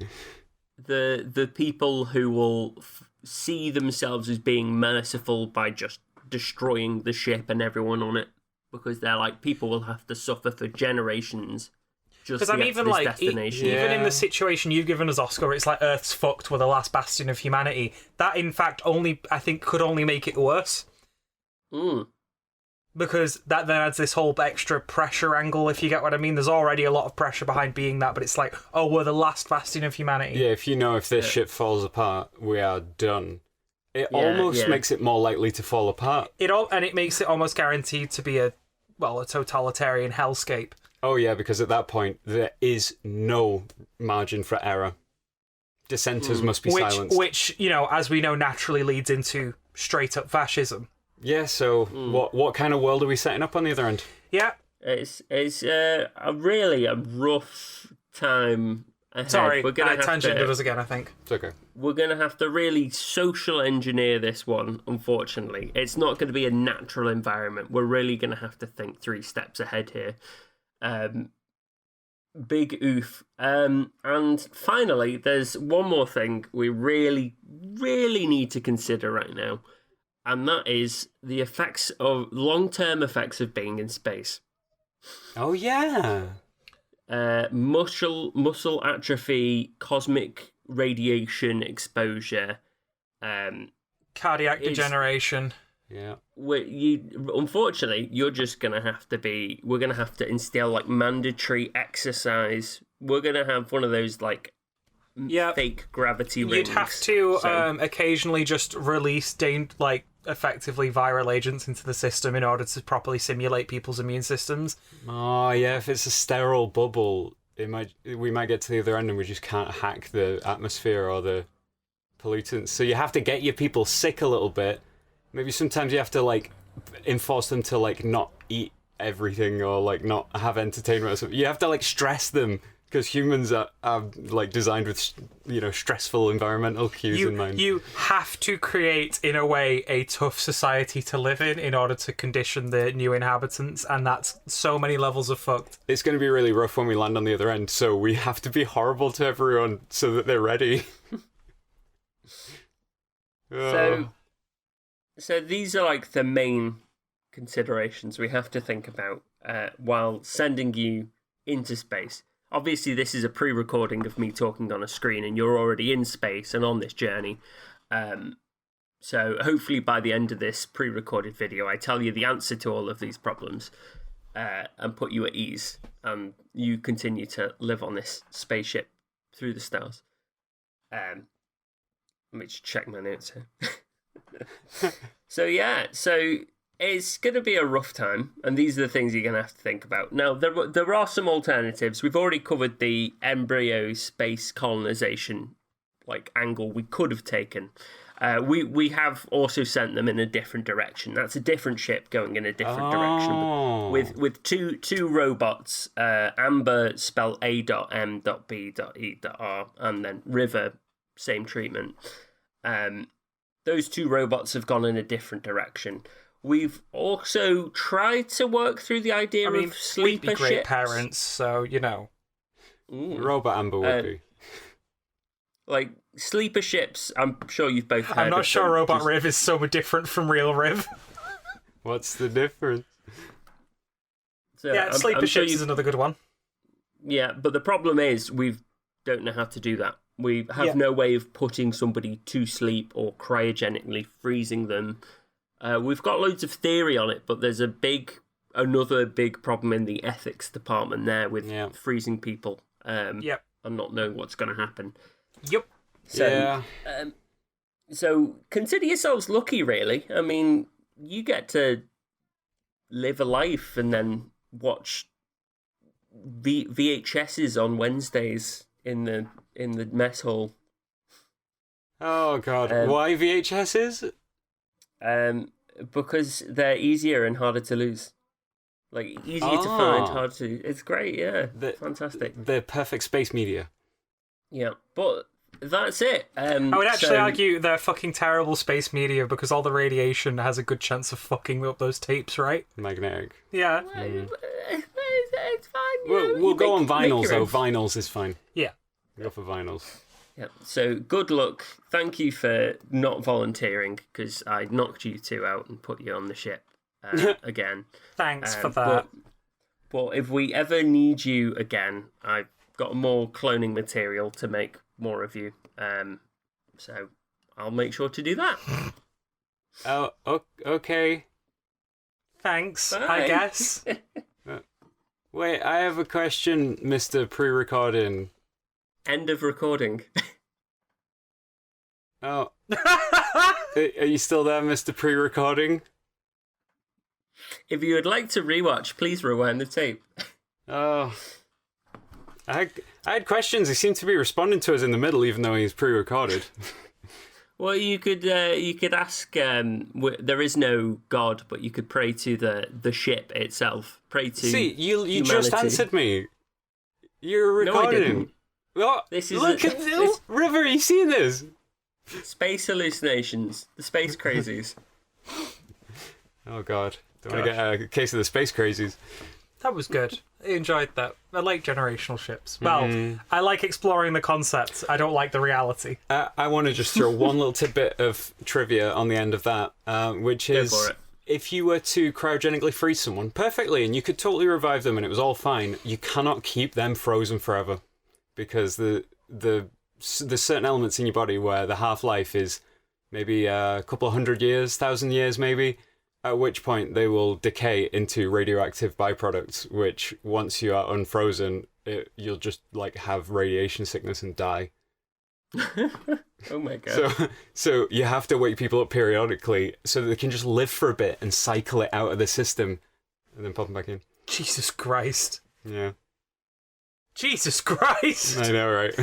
[SPEAKER 4] The people who will see themselves as being merciful by just destroying the ship and everyone on it, because they're like, people will have to suffer for generations. Because I'm even
[SPEAKER 2] even in the situation you've given us, Oscar, it's like Earth's fucked. We're the last bastion of humanity. That, in fact, could only make it worse. Because that then adds this whole extra pressure angle, if you get what I mean. There's already a lot of pressure behind being that, but it's like, oh, we're the last bastion of humanity.
[SPEAKER 3] Yeah, if this ship falls apart, we are done. It almost makes it more likely to fall apart.
[SPEAKER 2] It makes it almost guaranteed to be a totalitarian hellscape.
[SPEAKER 3] Oh, yeah, because at that point, there is no margin for error. Dissenters must be silenced.
[SPEAKER 2] Which, as we know, naturally leads into straight-up fascism.
[SPEAKER 3] Yeah, so what kind of world are we setting up on the other end?
[SPEAKER 2] Yeah.
[SPEAKER 4] It's really a rough time ahead.
[SPEAKER 2] Sorry, I tangented us again, I think.
[SPEAKER 3] It's okay.
[SPEAKER 4] We're going to have to really social engineer this one, unfortunately. It's not going to be a natural environment. We're really going to have to think 3 steps ahead here. Big oof. And finally, there's one more thing we really, really need to consider right now, and that is the long-term effects of being in space.
[SPEAKER 3] Oh, yeah.
[SPEAKER 4] Muscle atrophy, cosmic radiation exposure,
[SPEAKER 2] cardiac degeneration.
[SPEAKER 3] Yeah.
[SPEAKER 4] Unfortunately, you're just going to have to we're going to have to instill mandatory exercise. We're going to have one of those fake gravity rings.
[SPEAKER 2] You'd have to occasionally just release effectively viral agents into the system in order to properly simulate people's immune systems.
[SPEAKER 3] Oh, yeah, if it's a sterile bubble, we might get to the other end and we just can't hack the atmosphere or the pollutants. So you have to get your people sick a little bit. Maybe sometimes you have to enforce them to not eat everything or not have entertainment or something. You have to stress them, because humans are designed with stressful environmental cues in mind. You
[SPEAKER 2] have to create, in a way, a tough society to live in order to condition the new inhabitants, and that's so many levels of fucked.
[SPEAKER 3] It's going to be really rough when we land on the other end, so we have to be horrible to everyone so that they're ready.
[SPEAKER 4] So these are the main considerations we have to think about while sending you into space. Obviously, this is a pre-recording of me talking on a screen, and you're already in space and on this journey. So hopefully by the end of this pre-recorded video, I tell you the answer to all of these problems. and put you at ease, and you continue to live on this spaceship through the stars. Let me just check my notes here. So it's going to be a rough time, and these are the things you're going to have to think about. Now, there are some alternatives. We've already covered the embryo space colonization angle we could have taken. We have also sent them in a different direction. That's a different ship going in a different direction with two robots. Amber, spelled A.M.B.E.R, and then River, same treatment. Those two robots have gone in a different direction. We've also tried to work through the idea of sleeper
[SPEAKER 2] we'd be great
[SPEAKER 4] ships.
[SPEAKER 2] parents, so you know.
[SPEAKER 3] Robot Amber would be.
[SPEAKER 4] Sleeper ships, I'm sure you've both heard
[SPEAKER 2] I'm not
[SPEAKER 4] of
[SPEAKER 2] sure
[SPEAKER 4] them.
[SPEAKER 2] Robot Riv is so different from real Riv.
[SPEAKER 3] What's the difference?
[SPEAKER 4] So
[SPEAKER 2] Yeah, sleeper ships is another good one.
[SPEAKER 4] Yeah, but the problem is we don't know how to do that. We have no way of putting somebody to sleep or cryogenically freezing them. We've got loads of theory on it, but there's another big problem in the ethics department there with freezing people. And not knowing what's going to happen.
[SPEAKER 2] Yep.
[SPEAKER 4] So consider yourselves lucky, really. I mean, you get to live a life and then watch VHSs on Wednesdays in the mess hall.
[SPEAKER 3] Oh God! Why VHSs?
[SPEAKER 4] Because they're easier and harder to lose. Easier to find, harder to. It's great, yeah. Fantastic.
[SPEAKER 3] They're perfect space media.
[SPEAKER 4] Yeah, but that's it.
[SPEAKER 2] I would actually argue they're fucking terrible space media because all the radiation has a good chance of fucking up those tapes, right?
[SPEAKER 3] Magnetic.
[SPEAKER 2] Yeah.
[SPEAKER 4] It's fine.
[SPEAKER 3] We'll go on vinyls, though. Vinyls is fine.
[SPEAKER 2] Yeah.
[SPEAKER 3] Go for vinyls.
[SPEAKER 4] Yeah. So good luck. Thank you for not volunteering because I knocked you two out and put you on the ship again.
[SPEAKER 2] Thanks for that.
[SPEAKER 4] But if we ever need you again, I've got more cloning material to make more of you. So I'll make sure to do that.
[SPEAKER 3] Oh, okay.
[SPEAKER 2] Thanks,
[SPEAKER 4] Bye.
[SPEAKER 2] I guess.
[SPEAKER 3] Wait, I have a question, Mr. Pre-recording.
[SPEAKER 4] End of recording.
[SPEAKER 3] Oh. Are you still there, Mr. Pre-recording?
[SPEAKER 4] If you would like to rewatch, please rewind the tape.
[SPEAKER 3] Oh. I had questions. He seemed to be responding to us in the middle, even though he's pre-recorded.
[SPEAKER 4] Well, you could ask. There is no God, but you could pray to the ship itself. Pray to.
[SPEAKER 3] See, you
[SPEAKER 4] humanity.
[SPEAKER 3] just answered me. You're recording.
[SPEAKER 4] No, I didn't.
[SPEAKER 3] Oh, look at this River. You seen this?
[SPEAKER 4] Space hallucinations. The space crazies.
[SPEAKER 3] Oh God! Don't want to get a case of the space crazies.
[SPEAKER 2] That was good. I enjoyed that. I like generational ships. Well, I like exploring the concept. I don't like the reality.
[SPEAKER 3] I want to just throw one little tidbit of trivia on the end of that, which is if you were to cryogenically freeze someone perfectly and you could totally revive them and it was all fine, you cannot keep them frozen forever because there's certain elements in your body where the half-life is maybe a couple of 100 years, 1,000 years maybe, at which point they will decay into radioactive byproducts, which once you are unfrozen, you'll just have radiation sickness and die.
[SPEAKER 4] Oh my God.
[SPEAKER 3] So you have to wake people up periodically so that they can just live for a bit and cycle it out of the system and then pop them back in.
[SPEAKER 2] Jesus Christ.
[SPEAKER 3] Yeah.
[SPEAKER 2] Jesus Christ.
[SPEAKER 3] I know, right?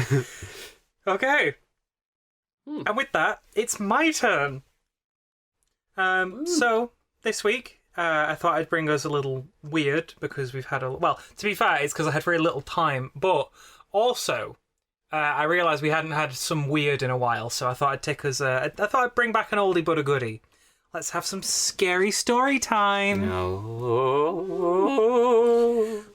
[SPEAKER 2] Okay. And with that, it's my turn. So this week, I thought I'd bring us a little weird because we've had well, to be fair, it's because I had very little time, but also I realised we hadn't had some weird in a while, so I thought I'd take us. I thought I'd bring back an oldie but a goodie. Let's have some scary story time.
[SPEAKER 3] No.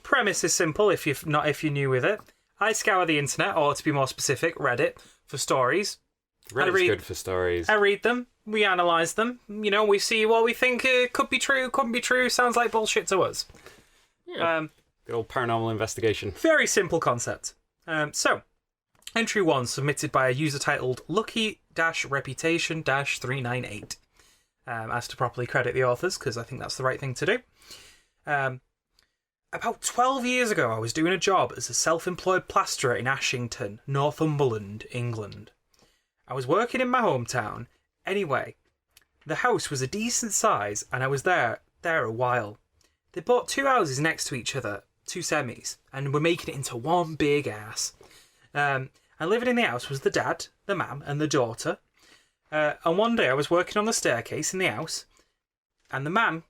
[SPEAKER 2] Premise is simple. If you're new with it, I scour the internet, or to be more specific, Reddit, for stories.
[SPEAKER 3] Reddit's good for stories.
[SPEAKER 2] I read them, we analyse them, we see what we think could be true, couldn't be true, sounds like bullshit to us.
[SPEAKER 4] Yeah.
[SPEAKER 3] Good old paranormal investigation.
[SPEAKER 2] Very simple concept. So, entry 1 submitted by a user titled Lucky-Reputation-398. As to properly credit the authors, because I think that's the right thing to do. About 12 years ago, I was doing a job as a self-employed plasterer in Ashington, Northumberland, England. I was working in my hometown. Anyway, the house was a decent size, and I was there a while. They bought 2 houses next to each other, 2 semis, and were making it into one big ass. And living in the house was the dad, the mum, and the daughter. And one day I was working on the staircase in the house, and the mum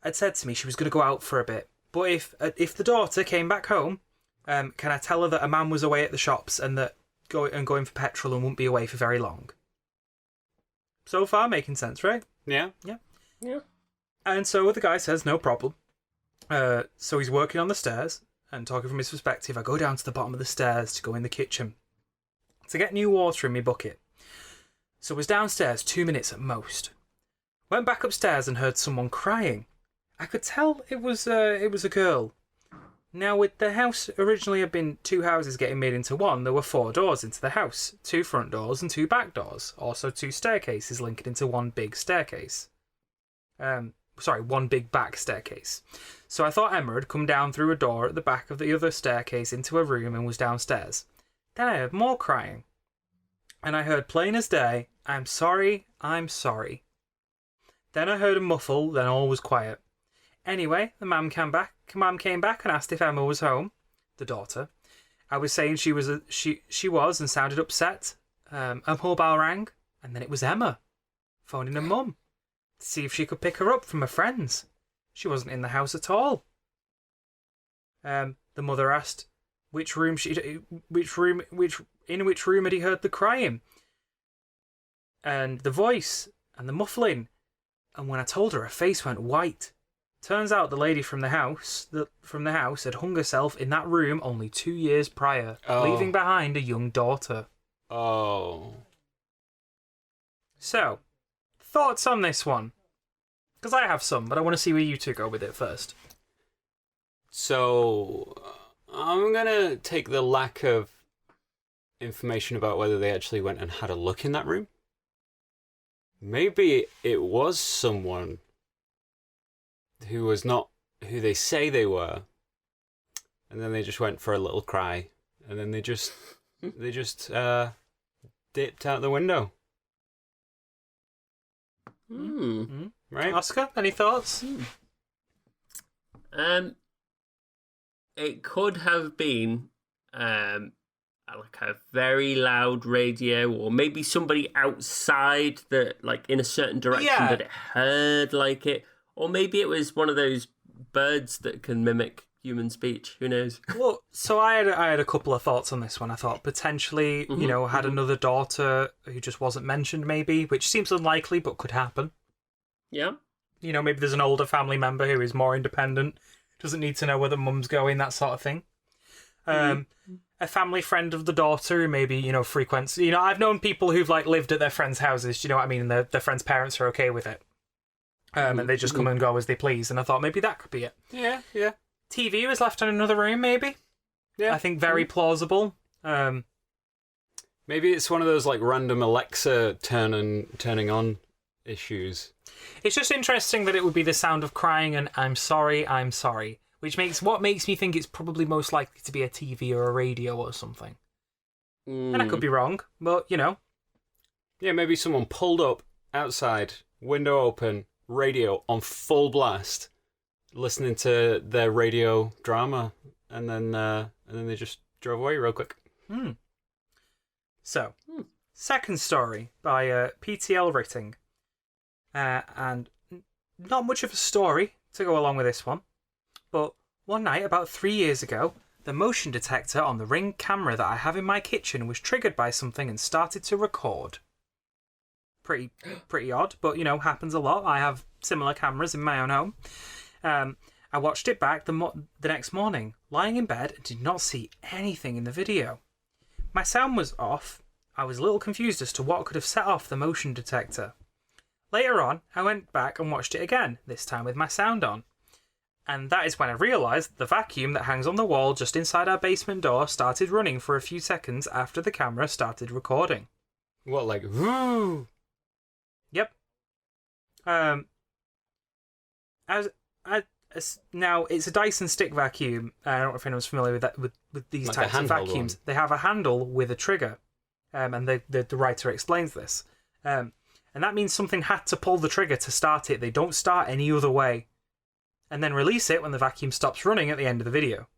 [SPEAKER 2] had said to me she was going to go out for a bit. But if the daughter came back home, can I tell her that a man was away at the shops and that going for petrol and wouldn't be away for very long? So far, making sense, right?
[SPEAKER 3] Yeah.
[SPEAKER 2] And so the guy says, no problem. So he's working on the stairs, and talking from his perspective, I go down to the bottom of the stairs to go in the kitchen to get new water in my bucket. So I was downstairs 2 minutes at most. Went back upstairs and heard someone crying. I could tell it was a girl. Now, with the house originally had been 2 houses getting made into one, there were 4 doors into the house, 2 front doors and 2 back doors. Also 2 staircases linking into one big staircase. One big back staircase. So I thought Emma had come down through a door at the back of the other staircase into a room and was downstairs. Then I heard more crying. And I heard plain as day, I'm sorry, I'm sorry. Then I heard a muffle, then all was quiet. Anyway, the mum came back and asked if Emma was home, the daughter. I was saying she was and sounded upset. A mobile rang, and then it was Emma, phoning her mum to see if she could pick her up from her friends. She wasn't in the house at all. The mother asked in which room had he heard the crying, and the voice, and the muffling. And when I told her face went white. Turns out the lady from the house had hung herself in that room only 2 years prior, leaving behind a young daughter.
[SPEAKER 3] Oh.
[SPEAKER 2] So, thoughts on this one? Because I have some, but I want to see where you two go with it first.
[SPEAKER 3] So, I'm going to take the lack of information about whether they actually went and had a look in that room. Maybe it was someone who was not who they say they were, and then they just went for a little cry, and then they just dipped out the window. Right,
[SPEAKER 2] Oscar, any thoughts?
[SPEAKER 4] It could have been like a very loud radio, or maybe somebody outside that, like, in a certain direction that it heard like it. Or maybe it was one of those birds that can mimic human speech. Who knows?
[SPEAKER 2] Well, so I had a couple of thoughts on this one. I thought potentially, had another daughter who just wasn't mentioned, maybe, which seems unlikely but could happen.
[SPEAKER 4] Yeah.
[SPEAKER 2] Maybe there's an older family member who is more independent, doesn't need to know where the mum's going, that sort of thing. A family friend of the daughter who maybe, frequents... I've known people who've, lived at their friends' houses, do you know what I mean? And their friends' parents are okay with it. And they just come and go as they please. And I thought maybe that could be it.
[SPEAKER 3] Yeah.
[SPEAKER 2] TV was left in another room, maybe.
[SPEAKER 3] Yeah.
[SPEAKER 2] I think very plausible.
[SPEAKER 3] Maybe it's one of those random Alexa turning on issues.
[SPEAKER 2] It's just interesting that it would be the sound of crying and I'm sorry, which makes me think it's probably most likely to be a TV or a radio or something. And I could be wrong, but
[SPEAKER 3] Yeah, maybe someone pulled up outside, window open, radio on full blast, listening to their radio drama, and then they just drove away real quick.
[SPEAKER 2] So, second story by PTL Writing, and not much of a story to go along with this one, but one night about 3 years ago, the motion detector on the Ring camera that I have in my kitchen was triggered by something and started to record. Pretty odd, but happens a lot. I have similar cameras in my own home. I watched it back the next morning, lying in bed, and did not see anything in the video. My sound was off. I was a little confused as to what could have set off the motion detector. Later on, I went back and watched it again, this time with my sound on. And that is when I realised the vacuum that hangs on the wall just inside our basement door started running for a few seconds after the camera started recording.
[SPEAKER 3] What, whoo?
[SPEAKER 2] Yep. As Now, it's a Dyson stick vacuum. I don't know if anyone's familiar with that with these
[SPEAKER 3] Like
[SPEAKER 2] types of vacuums.
[SPEAKER 3] one.
[SPEAKER 2] They have a handle with a trigger, and the writer explains this. And that means something had to pull the trigger to start it. They don't start any other way. And then release it when the vacuum stops running at the end of the video.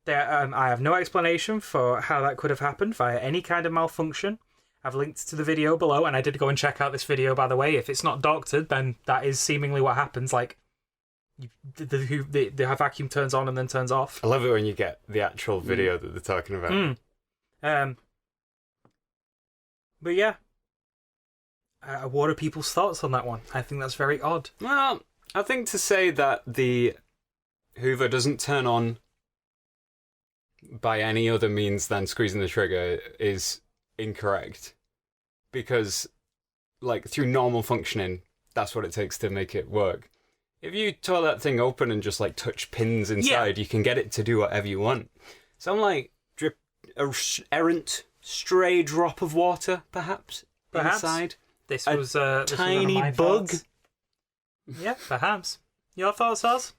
[SPEAKER 2] I have no explanation for how that could have happened via any kind of malfunction. I've linked to the video below, and I did go and check out this video, by the way. If it's not doctored, then that is seemingly what happens. Like, the vacuum turns on and then turns off.
[SPEAKER 3] I love it when you get the actual video that they're talking about.
[SPEAKER 2] But yeah. What are people's thoughts on that one? I think that's very odd.
[SPEAKER 3] Well, I think to say that the Hoover doesn't turn on by any other means than squeezing the trigger is incorrect. Because, like, through normal functioning, that's what it takes to make it work. If you tore that thing open and just, like, touch pins inside, you can get it to do whatever you want. Some, like, errant, stray drop of water, perhaps. Inside.
[SPEAKER 2] This was a
[SPEAKER 3] tiny bug.
[SPEAKER 2] Thoughts. Yeah, perhaps. Your thoughts, Oz?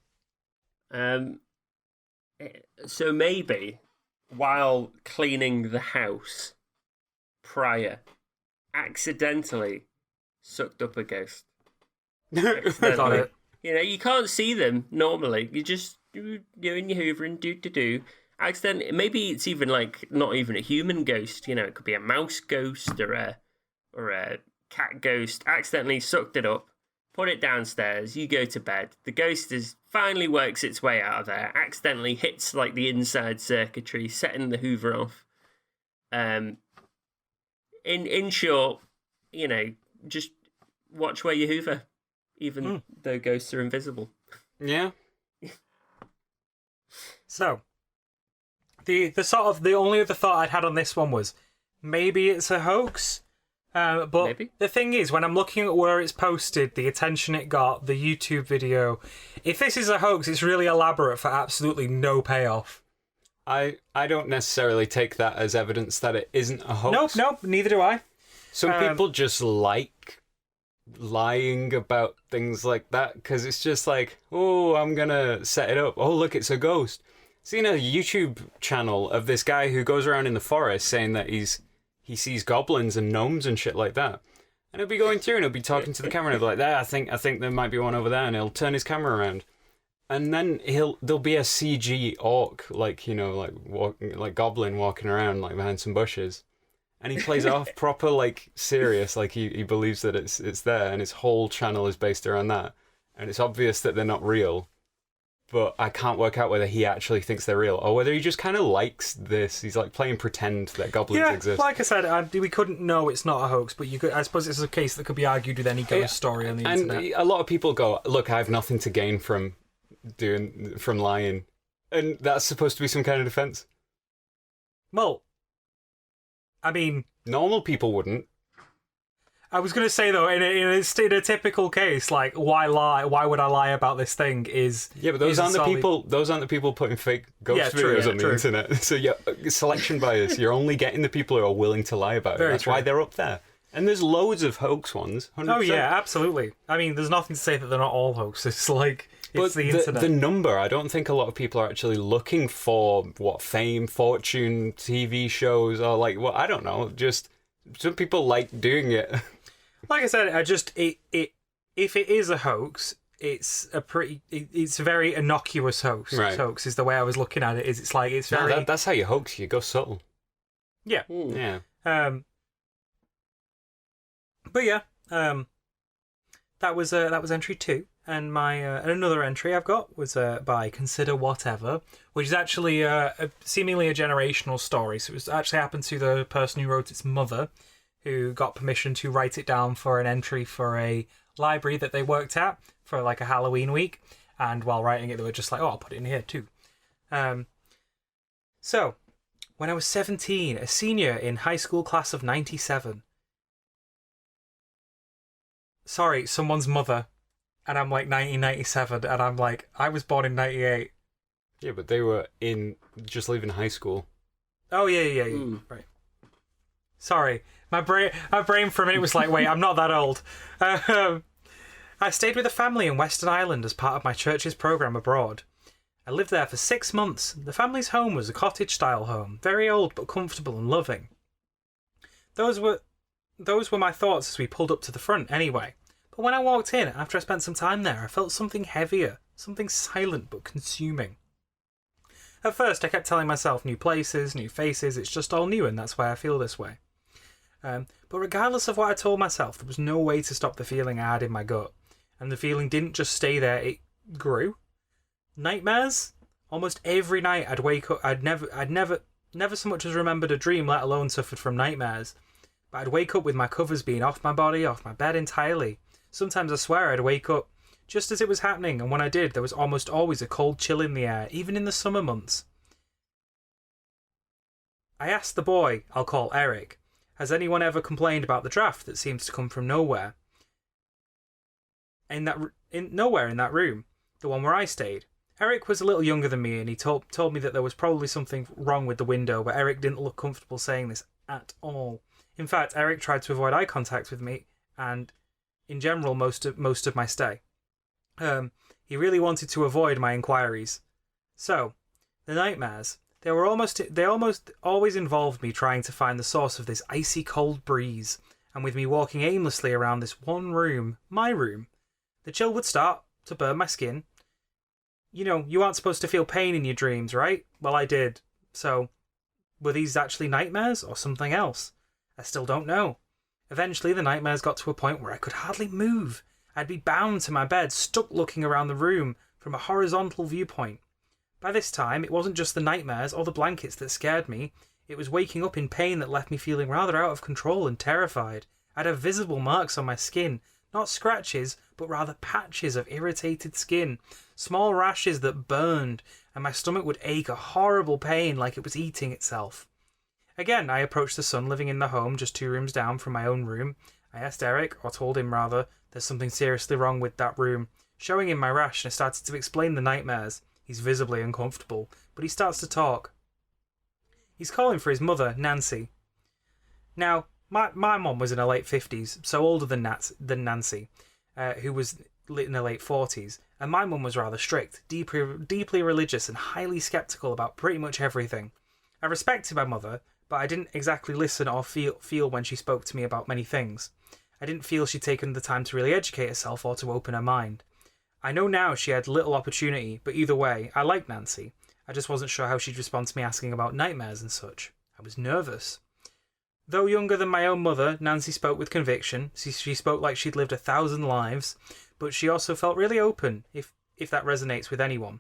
[SPEAKER 4] So maybe while cleaning the house prior, accidentally sucked up a ghost.
[SPEAKER 2] Got it.
[SPEAKER 4] You know, you can't see them normally. You just you're in your Hoover and do. Accidentally, maybe it's even like not even a human ghost. You know, it could be a mouse ghost or a cat ghost. Accidentally sucked it up. Put it downstairs, you go to bed. The ghost finally works its way out of there, accidentally hits like the inside circuitry, setting the Hoover off. In short, you know, just watch where you Hoover, even though ghosts are invisible.
[SPEAKER 3] Yeah.
[SPEAKER 2] So, the only other thought I'd had on this one was maybe it's a hoax. But
[SPEAKER 4] Maybe.
[SPEAKER 2] The thing is, when I'm looking at where it's posted, the attention it got, the YouTube video, if this is a hoax, it's really elaborate for absolutely no payoff.
[SPEAKER 3] I don't necessarily take that as evidence that it isn't a hoax.
[SPEAKER 2] Nope, neither do I.
[SPEAKER 3] Some people just like lying about things like that because it's just like, oh, I'm gonna set it up. Oh, look, it's a ghost. Seen a YouTube channel of this guy who goes around in the forest saying that he sees goblins and gnomes and shit like that. And he'll be going through and he'll be talking to the camera and he'll be like, there, I think there might be one over there, and he'll turn his camera around. And then there'll be a CG orc, like, you know, like goblin walking around like behind some bushes. And he plays it off proper, like, serious, like he believes that it's there, and his whole channel is based around that. And it's obvious that they're not real. But I can't work out whether he actually thinks they're real or whether he just kind of likes this. He's like playing pretend that goblins exist.
[SPEAKER 2] Like I said, we couldn't know it's not a hoax, but I suppose it's a case that could be argued with any ghost story on the internet.
[SPEAKER 3] And a lot of people go, look, I have nothing to gain from lying. And that's supposed to be some kind of defense.
[SPEAKER 2] Well, I mean,
[SPEAKER 3] normal people wouldn't.
[SPEAKER 2] I was going to say, though, in a typical case, like, why lie? Why would I lie about this thing?
[SPEAKER 3] But those aren't the people putting fake ghost videos on the internet. So selection bias. You're only getting the people who are willing to lie about it. That's why they're up there. And there's loads of hoax ones. 100%.
[SPEAKER 2] Oh yeah, absolutely. I mean, there's nothing to say that they're not all hoaxes. Like, it's the internet.
[SPEAKER 3] The number, I don't think a lot of people are actually looking for fame, fortune, TV shows, or like, I don't know. Just some people like doing it.
[SPEAKER 2] Like I said, if it is a hoax, it's a very innocuous hoax.
[SPEAKER 3] Right.
[SPEAKER 2] Hoax is the way I was looking at it. It's very.
[SPEAKER 3] That's how you hoax. You go subtle.
[SPEAKER 2] Yeah.
[SPEAKER 3] Yeah.
[SPEAKER 2] But yeah, that was entry 2, and my another entry I've got was by Consider Whatever, which is actually seemingly a generational story. So it was actually happened to the person who wrote its mother, who got permission to write it down for an entry for a library that they worked at for like a Halloween week. And while writing it, they were just like, oh, I'll put it in here too. So, when I was 17, a senior in high school class of 97. Sorry, someone's mother. And I'm like 1997, and I'm like, I was born in 98.
[SPEAKER 3] Yeah, but they were just leaving high school.
[SPEAKER 2] Oh, yeah. Right. Sorry. My brain for a minute was like, wait, I'm not that old. I stayed with a family in Western Ireland as part of my church's programme abroad. I lived there for 6 months. The family's home was a cottage-style home, very old but comfortable and loving. Those were my thoughts as we pulled up to the front anyway. But when I walked in, after I spent some time there, I felt something heavier, something silent but consuming. At first, I kept telling myself new places, new faces, it's just all new and that's why I feel this way. But regardless of what I told myself, there was no way to stop the feeling I had in my gut. And the feeling didn't just stay there, it grew. Nightmares? Almost every night I'd wake up, I'd never so much as remembered a dream, let alone suffered from nightmares. But I'd wake up with my covers being off my body, off my bed entirely. Sometimes I swear I'd wake up just as it was happening, and when I did, there was almost always a cold chill in the air, even in the summer months. I asked the boy, I'll call Eric, has anyone ever complained about the draft that seems to come from nowhere? Nowhere in that room, the one where I stayed. Eric was a little younger than me, and he told me that there was probably something wrong with the window, but Eric didn't look comfortable saying this at all. In fact, Eric tried to avoid eye contact with me, and in general, most of my stay. He really wanted to avoid my inquiries. So, the nightmares. They almost always involved me trying to find the source of this icy cold breeze, and with me walking aimlessly around this one room, my room. The chill would start to burn my skin. You know, you aren't supposed to feel pain in your dreams, right? Well, I did. So, were these actually nightmares or something else? I still don't know. Eventually, the nightmares got to a point where I could hardly move. I'd be bound to my bed, stuck looking around the room from a horizontal viewpoint. By this time, it wasn't just the nightmares or the blankets that scared me. It was waking up in pain that left me feeling rather out of control and terrified. I'd have visible marks on my skin, not scratches, but rather patches of irritated skin, small rashes that burned, and my stomach would ache a horrible pain like it was eating itself. Again, I approached the son living in the home just 2 rooms down from my own room. I asked Eric, or told him rather, there's something seriously wrong with that room. Showing him my rash, and I started to explain the nightmares. He's visibly uncomfortable, but he starts to talk. He's calling for his mother, Nancy. Now, my mom was in her late 50s, so older than Nancy, who was in her late 40s, and my mum was rather strict, deeply religious, and highly sceptical about pretty much everything. I respected my mother, but I didn't exactly listen or feel when she spoke to me about many things. I didn't feel she'd taken the time to really educate herself or to open her mind. I know now she had little opportunity, but either way, I liked Nancy. I just wasn't sure how she'd respond to me asking about nightmares and such. I was nervous. Though younger than my own mother, Nancy spoke with conviction. She spoke like she'd lived 1,000 lives, but she also felt really open, if that resonates with anyone.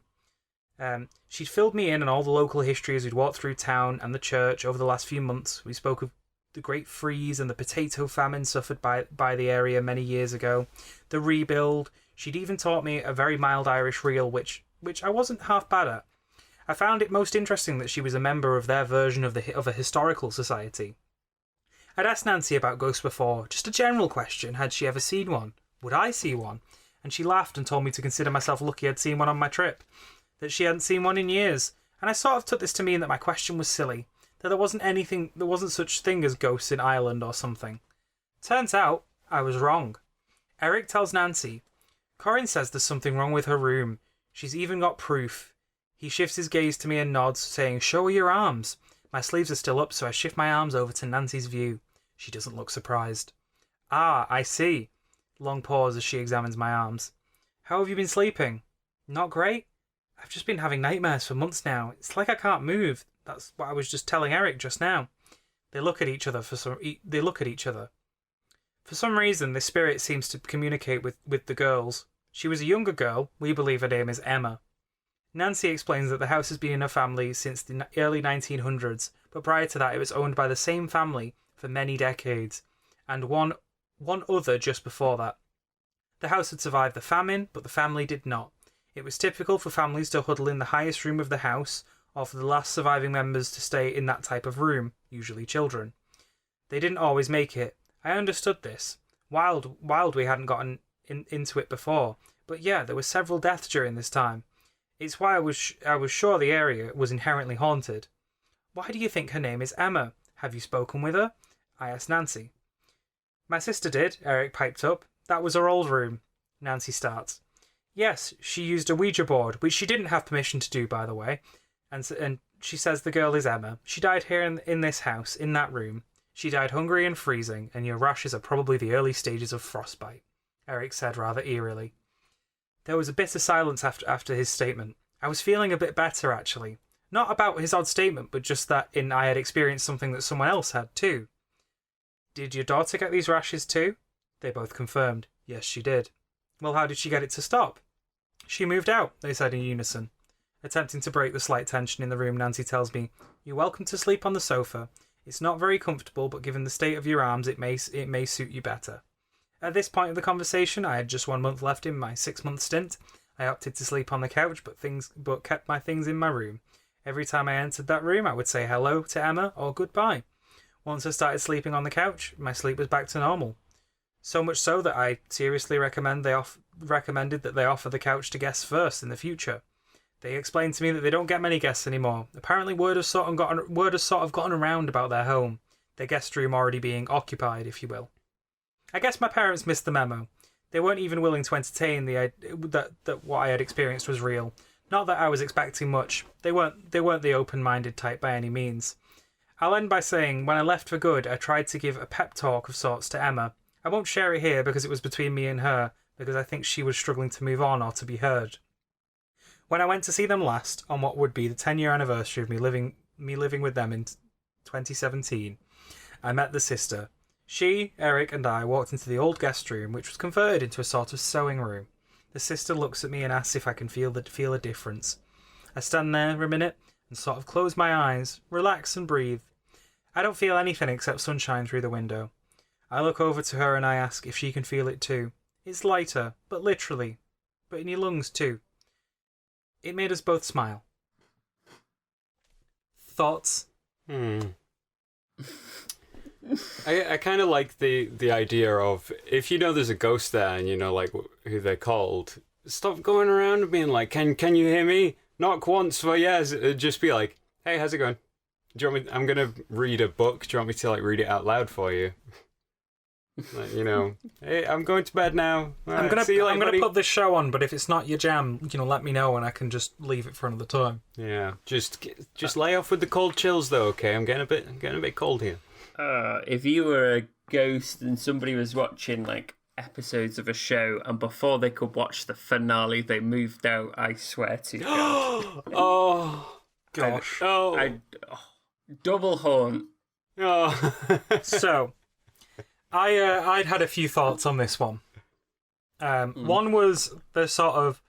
[SPEAKER 2] She'd filled me in on all the local history as we'd walked through town and the church over the last few months. We spoke of the Great Freeze and the potato famine suffered by the area many years ago, the rebuild. She'd even taught me a very mild Irish reel, which I wasn't half bad at. I found it most interesting that she was a member of their version of a historical society. I'd asked Nancy about ghosts before, just a general question, had she ever seen one? Would I see one? And she laughed and told me to consider myself lucky I'd seen one on my trip, that she hadn't seen one in years, and I sort of took this to mean that my question was silly, that there wasn't such thing as ghosts in Ireland or something. Turns out, I was wrong. Eric tells Nancy, Corinne says there's something wrong with her room. She's even got proof. He shifts his gaze to me and nods, saying, show her your arms. My sleeves are still up, so I shift my arms over to Nancy's view. She doesn't look surprised. Ah, I see. Long pause as she examines my arms. How have you been sleeping? Not great. I've just been having nightmares for months now. It's like I can't move. That's what I was just telling Eric just now. They look at each other. For some reason, this spirit seems to communicate with the girls. She was a younger girl. We believe her name is Emma. Nancy explains that the house has been in her family since the early 1900s, but prior to that it was owned by the same family for many decades, and one other just before that. The house had survived the famine, but the family did not. It was typical for families to huddle in the highest room of the house, or for the last surviving members to stay in that type of room, usually children. They didn't always make it. I understood this. Wild we hadn't gotten into it before, but yeah, there were several deaths during this time. It's why I was sure the area was inherently haunted. Why do you think her name is Emma? Have you spoken with her? I asked Nancy. My sister did, Eric piped up. That was her old room. Nancy starts. Yes, she used a Ouija board, which she didn't have permission to do, by the way. And she says the girl is Emma. She died here in this house, in that room. She died hungry and freezing, and your rashes are probably the early stages of frostbite, Eric said rather eerily. There was a bit of silence after his statement. I was feeling a bit better, actually. Not about his odd statement, but just that I had experienced something that someone else had, too. Did your daughter get these rashes, too? They both confirmed. Yes, she did. Well, how did she get it to stop? She moved out, they said in unison. Attempting to break the slight tension in the room, Nancy tells me, You're welcome to sleep on the sofa. It's not very comfortable, but given the state of your arms, it may suit you better. At this point of the conversation, I had just 1 month left in my 6-month stint. I opted to sleep on the couch, but kept my things in my room. Every time I entered that room, I would say hello to Emma or goodbye. Once I started sleeping on the couch, my sleep was back to normal. So much so that I seriously recommended that they offer the couch to guests first in the future. They explained to me that they don't get many guests anymore. Apparently word has sort of gotten around about their home, their guest room already being occupied, if you will. I guess my parents missed the memo. They weren't even willing to entertain that what I had experienced was real. Not that I was expecting much. They weren't the open-minded type by any means. I'll end by saying, when I left for good, I tried to give a pep talk of sorts to Emma. I won't share it here because it was between me and her, because I think she was struggling to move on or to be heard. When I went to see them last, on what would be the 10-year anniversary of me living with them in 2017, I met the sister. She, Eric, and I walked into the old guest room, which was converted into a sort of sewing room. The sister looks at me and asks if I can feel a difference. I stand there a minute and sort of close my eyes, relax and breathe. I don't feel anything except sunshine through the window. I look over to her and I ask if she can feel it too. It's lighter, but literally. But in your lungs too. It made us both smile. Thoughts?
[SPEAKER 3] I kind of like the idea of, if you know there's a ghost there and you know like who they're called, stop going around and being like, can you hear me? Knock once for yes. Just be like, hey, how's it going? Do you want me? I'm gonna read a book. Do you want me to like read it out loud for you? Like, you know, hey, I'm going to bed now.
[SPEAKER 2] I'm gonna put this show on, but if it's not your jam, let me know and I can just leave it for another time.
[SPEAKER 3] Yeah, just lay off with the cold chills though. Okay, I'm getting a bit cold here.
[SPEAKER 4] If you were a ghost and somebody was watching like episodes of a show and before they could watch the finale they moved out, I swear to God.
[SPEAKER 3] Oh
[SPEAKER 2] gosh.
[SPEAKER 4] Double haunt.
[SPEAKER 3] Oh.
[SPEAKER 2] So I'd had a few thoughts on this one. One was the sort of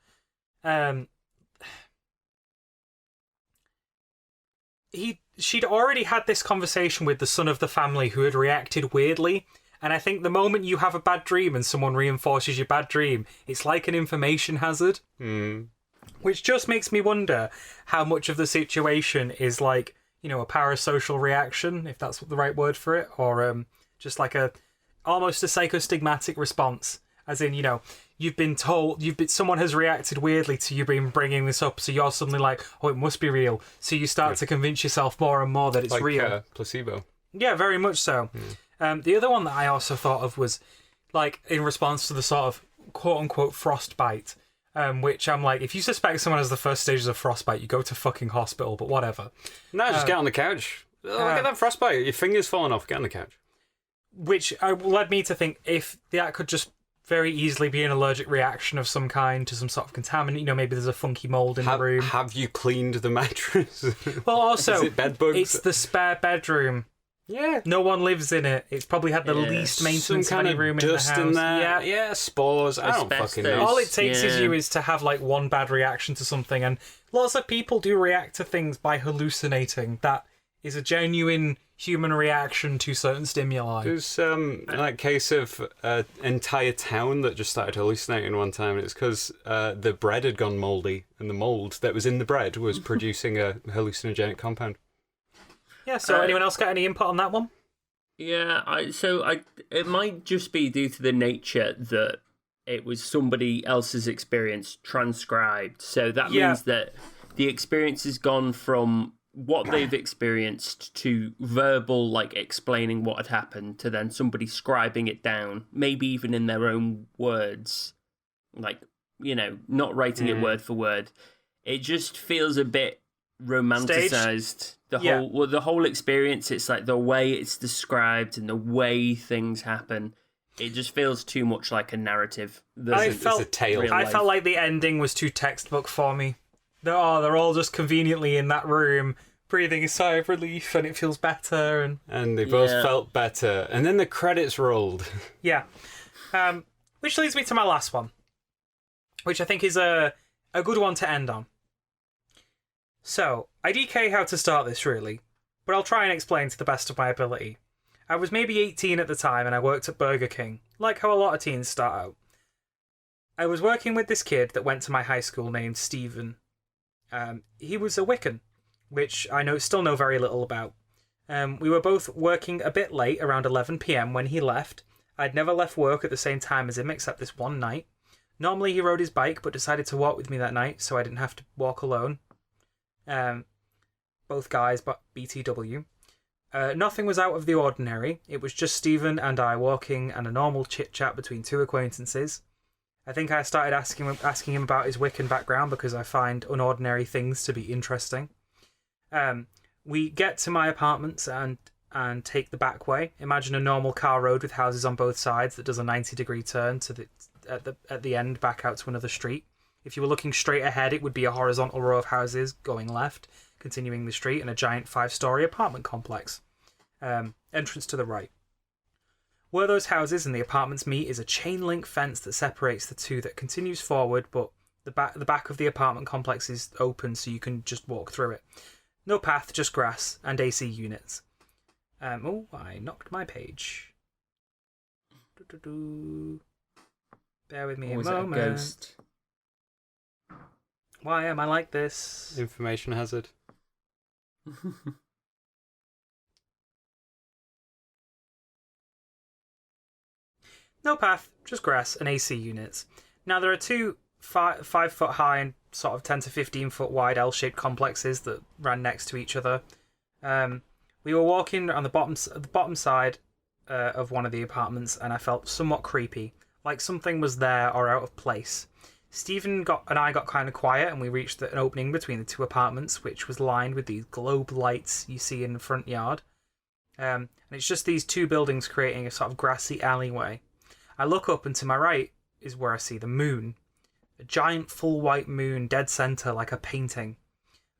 [SPEAKER 2] she'd already had this conversation with the son of the family who had reacted weirdly, and I think the moment you have a bad dream and someone reinforces your bad dream, it's like an information hazard. Which just makes me wonder how much of the situation is like, a parasocial reaction, if that's the right word for it, or just like almost a psychostigmatic response, as in, you've been told, someone has reacted weirdly to you bringing this up, so you're suddenly like, oh, it must be real. So you start to convince yourself more and more that it's
[SPEAKER 3] like,
[SPEAKER 2] real.
[SPEAKER 3] Placebo.
[SPEAKER 2] Yeah, very much so. The other one that I also thought of was, like, in response to the sort of quote-unquote frostbite, which I'm like, if you suspect someone has the first stages of frostbite, you go to fucking hospital, but whatever.
[SPEAKER 3] No, just get on the couch. Look at that frostbite. Your finger's falling off. Get on the couch.
[SPEAKER 2] Which led me to think if that could just very easily be an allergic reaction of some kind to some sort of contaminant. Maybe there's a funky mold in the room.
[SPEAKER 3] Have you cleaned the mattress?
[SPEAKER 2] Well, also,
[SPEAKER 3] is it bed bugs?
[SPEAKER 2] It's the spare bedroom.
[SPEAKER 3] Yeah.
[SPEAKER 2] No one lives in it. It's probably had the least maintenance
[SPEAKER 3] some kind
[SPEAKER 2] of any room
[SPEAKER 3] of dust
[SPEAKER 2] in the house.
[SPEAKER 3] in there. Yeah, spores. I don't fucking know.
[SPEAKER 2] All it takes is to have like one bad reaction to something, and lots of people do react to things by hallucinating. That is a genuine human reaction to certain stimuli.
[SPEAKER 3] There's that case of an entire town that just started hallucinating one time, and it's because the bread had gone mouldy, and the mould that was in the bread was producing a hallucinogenic compound.
[SPEAKER 2] Yeah, so anyone else got any input on that one?
[SPEAKER 4] Yeah, it might just be due to the nature that it was somebody else's experience transcribed. So that means that the experience has gone from what they've experienced to verbal, like explaining what had happened, to then somebody scribing it down, maybe even in their own words. like, not writing it word for word. It just feels a bit romanticized. The whole experience, it's like the way it's described and the way things happen. It just feels too much like a narrative.
[SPEAKER 3] It's a tale.
[SPEAKER 2] I felt like the ending was too textbook for me. They're all just conveniently in that room, breathing a sigh of relief, and it feels better.
[SPEAKER 3] And they both felt better. And then the credits rolled.
[SPEAKER 2] Yeah. Which leads me to my last one, which I think is a good one to end on. So, I DK how to start this, really, but I'll try and explain to the best of my ability. I was maybe 18 at the time, and I worked at Burger King, like how a lot of teens start out. I was working with this kid that went to my high school named Stephen. He was a Wiccan, which I still know very little about. We were both working a bit late, around 11 p.m. when he left. I'd never left work at the same time as him, except this one night. Normally he rode his bike, but decided to walk with me that night, so I didn't have to walk alone. Both guys, but BTW. Nothing was out of the ordinary. It was just Stephen and I walking and a normal chit-chat between two acquaintances. I think I started asking him about his Wiccan background because I find unordinary things to be interesting. We get to my apartments and take the back way. Imagine a normal car road with houses on both sides that does a 90-degree turn at the end back out to another street. If you were looking straight ahead, it would be a horizontal row of houses going left, continuing the street, and a giant 5-story apartment complex. Entrance to the right. Where those houses and the apartments meet is a chain link fence that separates the two that continues forward, but the back of the apartment complex is open so you can just walk through it. No path, just grass and AC units. I knocked my page. Bear with me a moment.
[SPEAKER 4] It a ghost?
[SPEAKER 2] Why am I like this?
[SPEAKER 3] Information hazard.
[SPEAKER 2] No path, just grass and AC units. Now there are two 5 foot high and sort of 10 to 15 foot wide L-shaped complexes that ran next to each other. We were walking on the bottom side of one of the apartments, and I felt somewhat creepy, like something was there or out of place. Stephen and I got kind of quiet, and we reached an opening between the two apartments, which was lined with these globe lights you see in the front yard. And it's just these two buildings creating a sort of grassy alleyway. I look up, and to my right is where I see the moon. A giant full white moon, dead center, like a painting.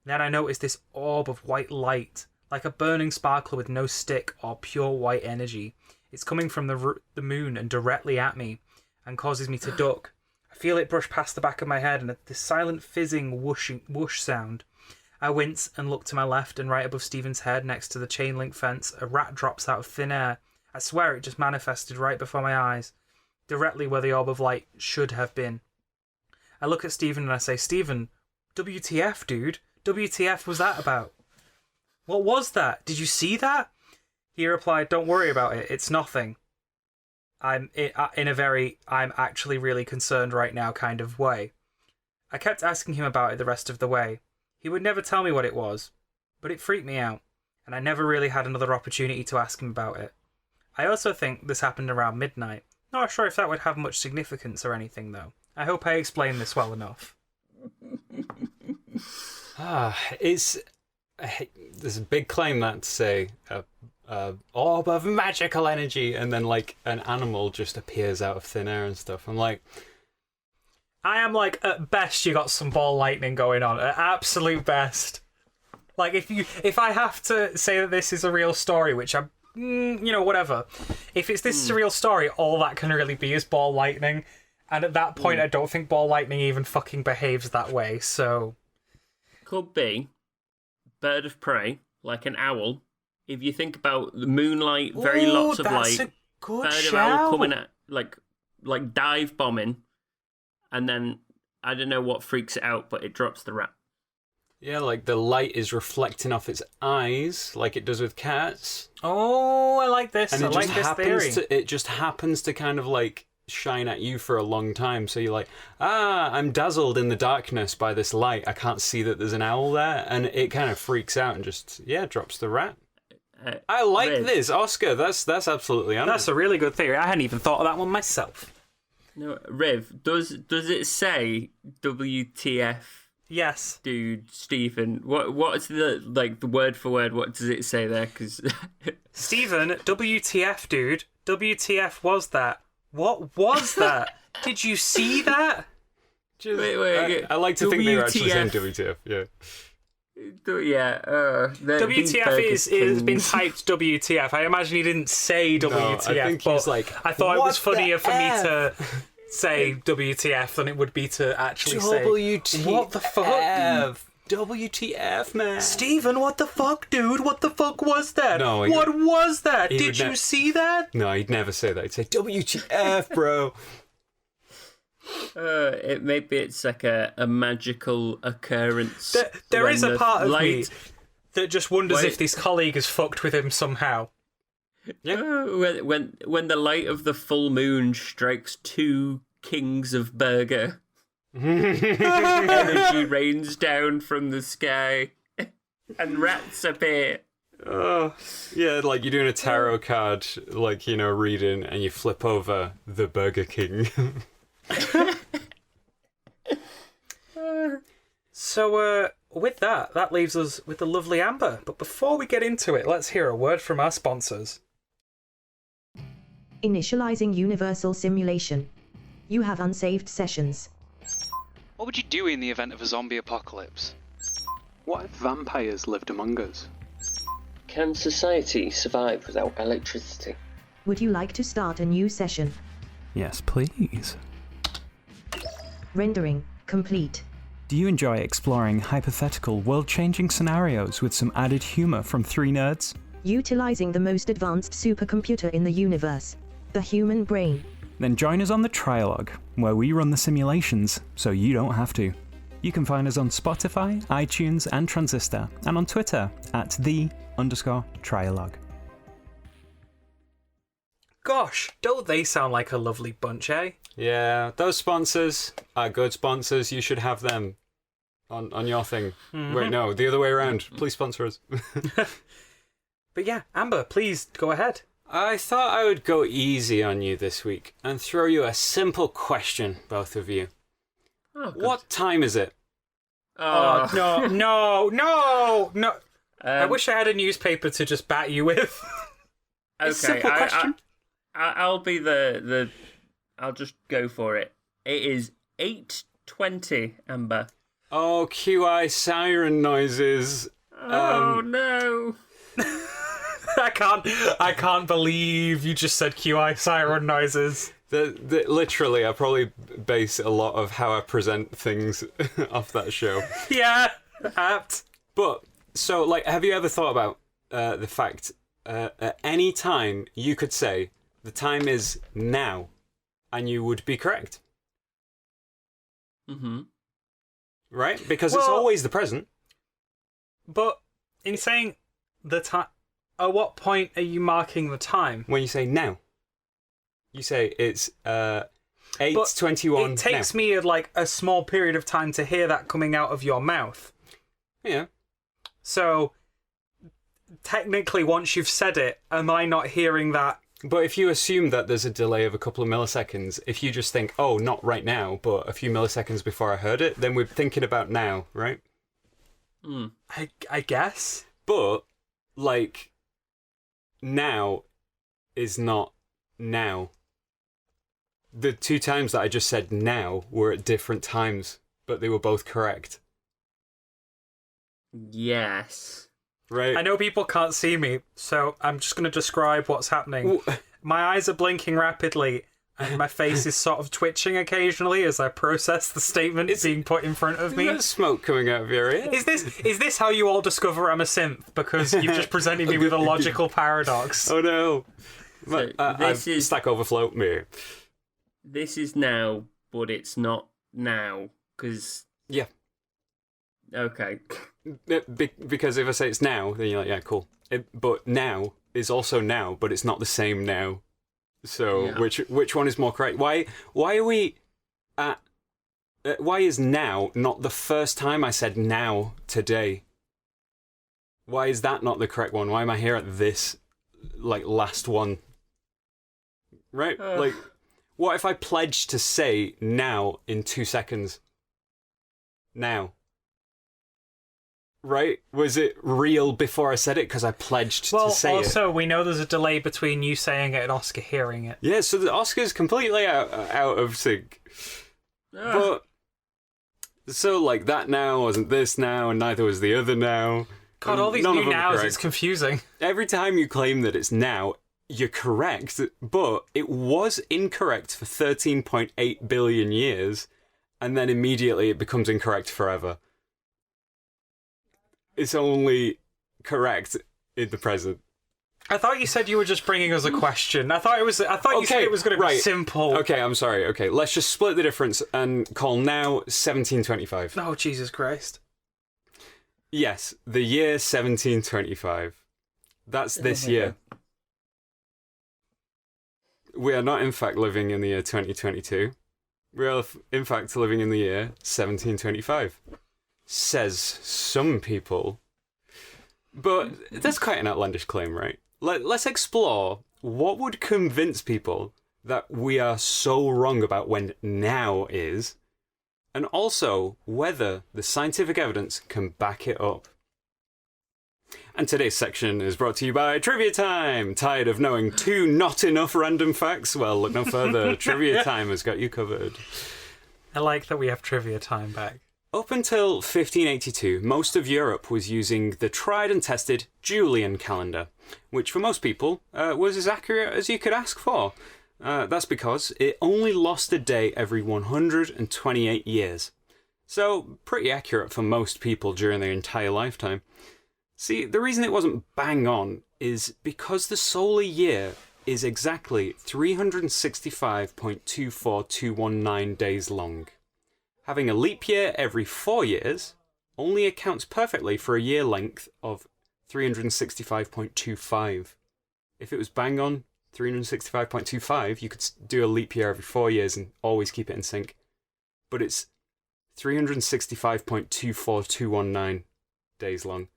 [SPEAKER 2] Then I notice this orb of white light, like a burning sparkler with no stick or pure white energy. It's coming from the moon and directly at me, and causes me to duck. I feel it brush past the back of my head, and this silent fizzing whoosh sound. I wince and look to my left, and right above Stephen's head, next to the chain link fence, a rat drops out of thin air. I swear it just manifested right before my eyes, directly where the orb of light should have been. I look at Stephen and I say, "Stephen, WTF, dude? WTF was that about? What was that? Did you see that?" He replied, "Don't worry about it. It's nothing." I'm actually really concerned right now kind of way. I kept asking him about it the rest of the way. He would never tell me what it was, but it freaked me out, and I never really had another opportunity to ask him about it. I also think this happened around midnight. Not sure if that would have much significance or anything, though. I hope I explained this well enough.
[SPEAKER 3] There's a big claim that to say orb of magical energy, and then like an animal just appears out of thin air and stuff. I'm like,
[SPEAKER 2] I am like, at best you got some ball lightning going on. At absolute best. Like if I have to say that this is a real story, which I'm, whatever. If this is a real story, all that can really be is ball lightning. And at that point, I don't think ball lightning even fucking behaves that way, so...
[SPEAKER 4] Could be bird of prey, like an owl. If you think about the moonlight, lots of light.
[SPEAKER 2] A good
[SPEAKER 4] bird
[SPEAKER 2] shout.
[SPEAKER 4] of owl coming at, like dive bombing. And then, I don't know what freaks it out, but it drops the rat.
[SPEAKER 3] Yeah, like the light is reflecting off its eyes, like it does with cats.
[SPEAKER 2] Oh, I like this.
[SPEAKER 3] And
[SPEAKER 2] I like this theory.
[SPEAKER 3] It just happens to kind of like shine at you for a long time, so you're like, I'm dazzled in the darkness by this light. I can't see that there's an owl there, and it kind of freaks out and just drops the rat. I like this, Oscar. That's absolutely honest.
[SPEAKER 2] That's a really good theory. I hadn't even thought of that one myself.
[SPEAKER 4] No, Riv, does it say WTF?
[SPEAKER 2] Yes.
[SPEAKER 4] Dude, Stephen, what's the word for word? What does it say there? Because
[SPEAKER 2] Stephen, WTF, dude? WTF was that? What was that? Did you see that?
[SPEAKER 4] wait.
[SPEAKER 3] I like to think they were actually saying WTF. Yeah.
[SPEAKER 2] WTF is been typed WTF. I imagine he didn't say WTF,
[SPEAKER 3] No, I think
[SPEAKER 2] but
[SPEAKER 3] he's like,
[SPEAKER 2] I thought it was
[SPEAKER 3] "What the
[SPEAKER 2] funnier for me
[SPEAKER 3] F?"
[SPEAKER 2] to say WTF than it would be to actually
[SPEAKER 3] WTF.
[SPEAKER 2] say what the fuck.
[SPEAKER 3] WTF, man.
[SPEAKER 2] Steven, what the fuck, dude? What the fuck was that?
[SPEAKER 3] No,
[SPEAKER 2] what was that?
[SPEAKER 3] he
[SPEAKER 2] Did
[SPEAKER 3] would
[SPEAKER 2] you see that?
[SPEAKER 3] No, he'd never say that. He'd say WTF, bro.
[SPEAKER 4] Maybe it's like a magical occurrence.
[SPEAKER 2] There
[SPEAKER 4] when
[SPEAKER 2] is a
[SPEAKER 4] the
[SPEAKER 2] part of me
[SPEAKER 4] light-
[SPEAKER 2] that just wonders
[SPEAKER 4] Wait.
[SPEAKER 2] if this colleague has fucked with him somehow.
[SPEAKER 4] When the light of the full moon strikes 2 kings of burger, energy rains down from the sky, and rats appear.
[SPEAKER 3] Oh, yeah, like you're doing a tarot card, like, reading, and you flip over the Burger King.
[SPEAKER 2] So, with that leaves us with the lovely Amber. But before we get into it, let's hear a word from our sponsors.
[SPEAKER 5] Initializing universal simulation. You have unsaved sessions.
[SPEAKER 1] What would you do in the event of a zombie apocalypse?
[SPEAKER 6] What if vampires lived among us?
[SPEAKER 7] Can society survive without electricity?
[SPEAKER 5] Would you like to start a new session?
[SPEAKER 8] Yes, please.
[SPEAKER 5] Rendering complete.
[SPEAKER 8] Do you enjoy exploring hypothetical, world-changing scenarios with some added humor from 3 nerds?
[SPEAKER 5] Utilizing the most advanced supercomputer in the universe, the human brain.
[SPEAKER 8] Then join us on the Trialogue, where we run the simulations so you don't have to. You can find us on Spotify, iTunes, and Transistor, and on Twitter at @the_Trialogue.
[SPEAKER 2] Gosh, don't they sound like a lovely bunch, eh?
[SPEAKER 3] Yeah, those sponsors are good sponsors. You should have them on your thing.
[SPEAKER 2] Mm-hmm.
[SPEAKER 3] Wait, no, the other way around. Please sponsor us.
[SPEAKER 2] But yeah, Amber, please go ahead.
[SPEAKER 3] I thought I would go easy on you this week and throw you a simple question, both of you.
[SPEAKER 4] Oh, good.
[SPEAKER 3] What time is it?
[SPEAKER 2] No. I wish I had a newspaper to just bat you with.
[SPEAKER 4] Okay,
[SPEAKER 2] It's a simple question.
[SPEAKER 4] I'll be I'll just go for it. It is 8:20, Amber.
[SPEAKER 3] Oh, QI siren noises.
[SPEAKER 4] Oh no!
[SPEAKER 2] I can't believe you just said QI siren noises.
[SPEAKER 3] Literally, I probably base a lot of how I present things off that show.
[SPEAKER 2] Yeah, apt.
[SPEAKER 3] But, so, like, have you ever thought about the fact at any time you could say the time is now and you would be correct?
[SPEAKER 4] Mm-hmm.
[SPEAKER 3] Right? Because it's always the present.
[SPEAKER 2] But in saying the time, at what point are you marking the time?
[SPEAKER 3] When you say now. You say it's 8:21
[SPEAKER 2] It takes
[SPEAKER 3] now.
[SPEAKER 2] me like a small period of time to hear that coming out of your mouth.
[SPEAKER 3] Yeah.
[SPEAKER 2] So technically, once you've said it, am I not hearing that?
[SPEAKER 3] But if you assume that there's a delay of a couple of milliseconds, if you just think, oh, not right now, but a few milliseconds before I heard it, then we're thinking about now, right?
[SPEAKER 2] I guess.
[SPEAKER 3] But, like, now is not now. The 2 times that I just said now were at different times, but they were both correct.
[SPEAKER 4] Yes.
[SPEAKER 3] Right?
[SPEAKER 2] I know people can't see me, so I'm just going to describe what's happening. My eyes are blinking rapidly, and my face is sort of twitching occasionally as I process the statement being put in front of me.
[SPEAKER 3] There's smoke coming out of your ear.
[SPEAKER 2] Is this how you all discover I'm a synth? Because you've just presented me with a logical paradox.
[SPEAKER 3] Oh no.
[SPEAKER 4] So this is
[SPEAKER 3] Stack Overflow me.
[SPEAKER 4] This is now, but it's not now because.
[SPEAKER 3] Yeah.
[SPEAKER 4] Okay.
[SPEAKER 3] Because if I say it's now, then you're like, yeah, cool. But now is also now, but it's not the same now. So
[SPEAKER 4] Yeah.
[SPEAKER 3] which one is more correct? Why are we at? Why is now not the first time I said now today? Why is that not the correct one? Why am I here at this, like, last one? Right? Like, What if I pledged to say now in 2 seconds? Now. Right? Was it real before I said it because I pledged to say it?
[SPEAKER 2] Well, also, we know there's a delay between you saying it and Oscar hearing it.
[SPEAKER 3] Yeah, so the Oscar's completely out of sync. But, so, like, that now wasn't this now, and neither was the other now.
[SPEAKER 2] God, all these new nows, it's confusing.
[SPEAKER 3] Every time you claim that it's now, you're correct, but it was incorrect for 13.8 billion years, and then immediately it becomes incorrect forever. It's only correct in the present.
[SPEAKER 2] I thought you said you were just bringing us a question. I thought you said it was going to be simple.
[SPEAKER 3] Okay, I'm sorry. Okay, let's just split the difference and call now 1725.
[SPEAKER 2] Oh, Jesus Christ.
[SPEAKER 3] Yes, the year 1725. That's this year. We are not, in fact, living in the year 2022. We are, in fact, living in the year 1725. Says some people. But that's quite an outlandish claim, right? Let's explore what would convince people that we are so wrong about when now is, and also whether the scientific evidence can back it up. And today's section is brought to you by Trivia Time. Tired of knowing 2 not enough random facts? Well, look no further. Trivia Time has got you covered.
[SPEAKER 2] I like that we have Trivia Time back.
[SPEAKER 3] Up until 1582, most of Europe was using the tried and tested Julian calendar, which for most people was as accurate as you could ask for. That's because it only lost a day every 128 years. So, pretty accurate for most people during their entire lifetime. See, the reason it wasn't bang on is because the solar year is exactly 365.24219 days long. Having a leap year every 4 years only accounts perfectly for a year length of 365.25. If it was bang on 365.25, you could do a leap year every 4 years and always keep it in sync. But it's 365.24219 days long.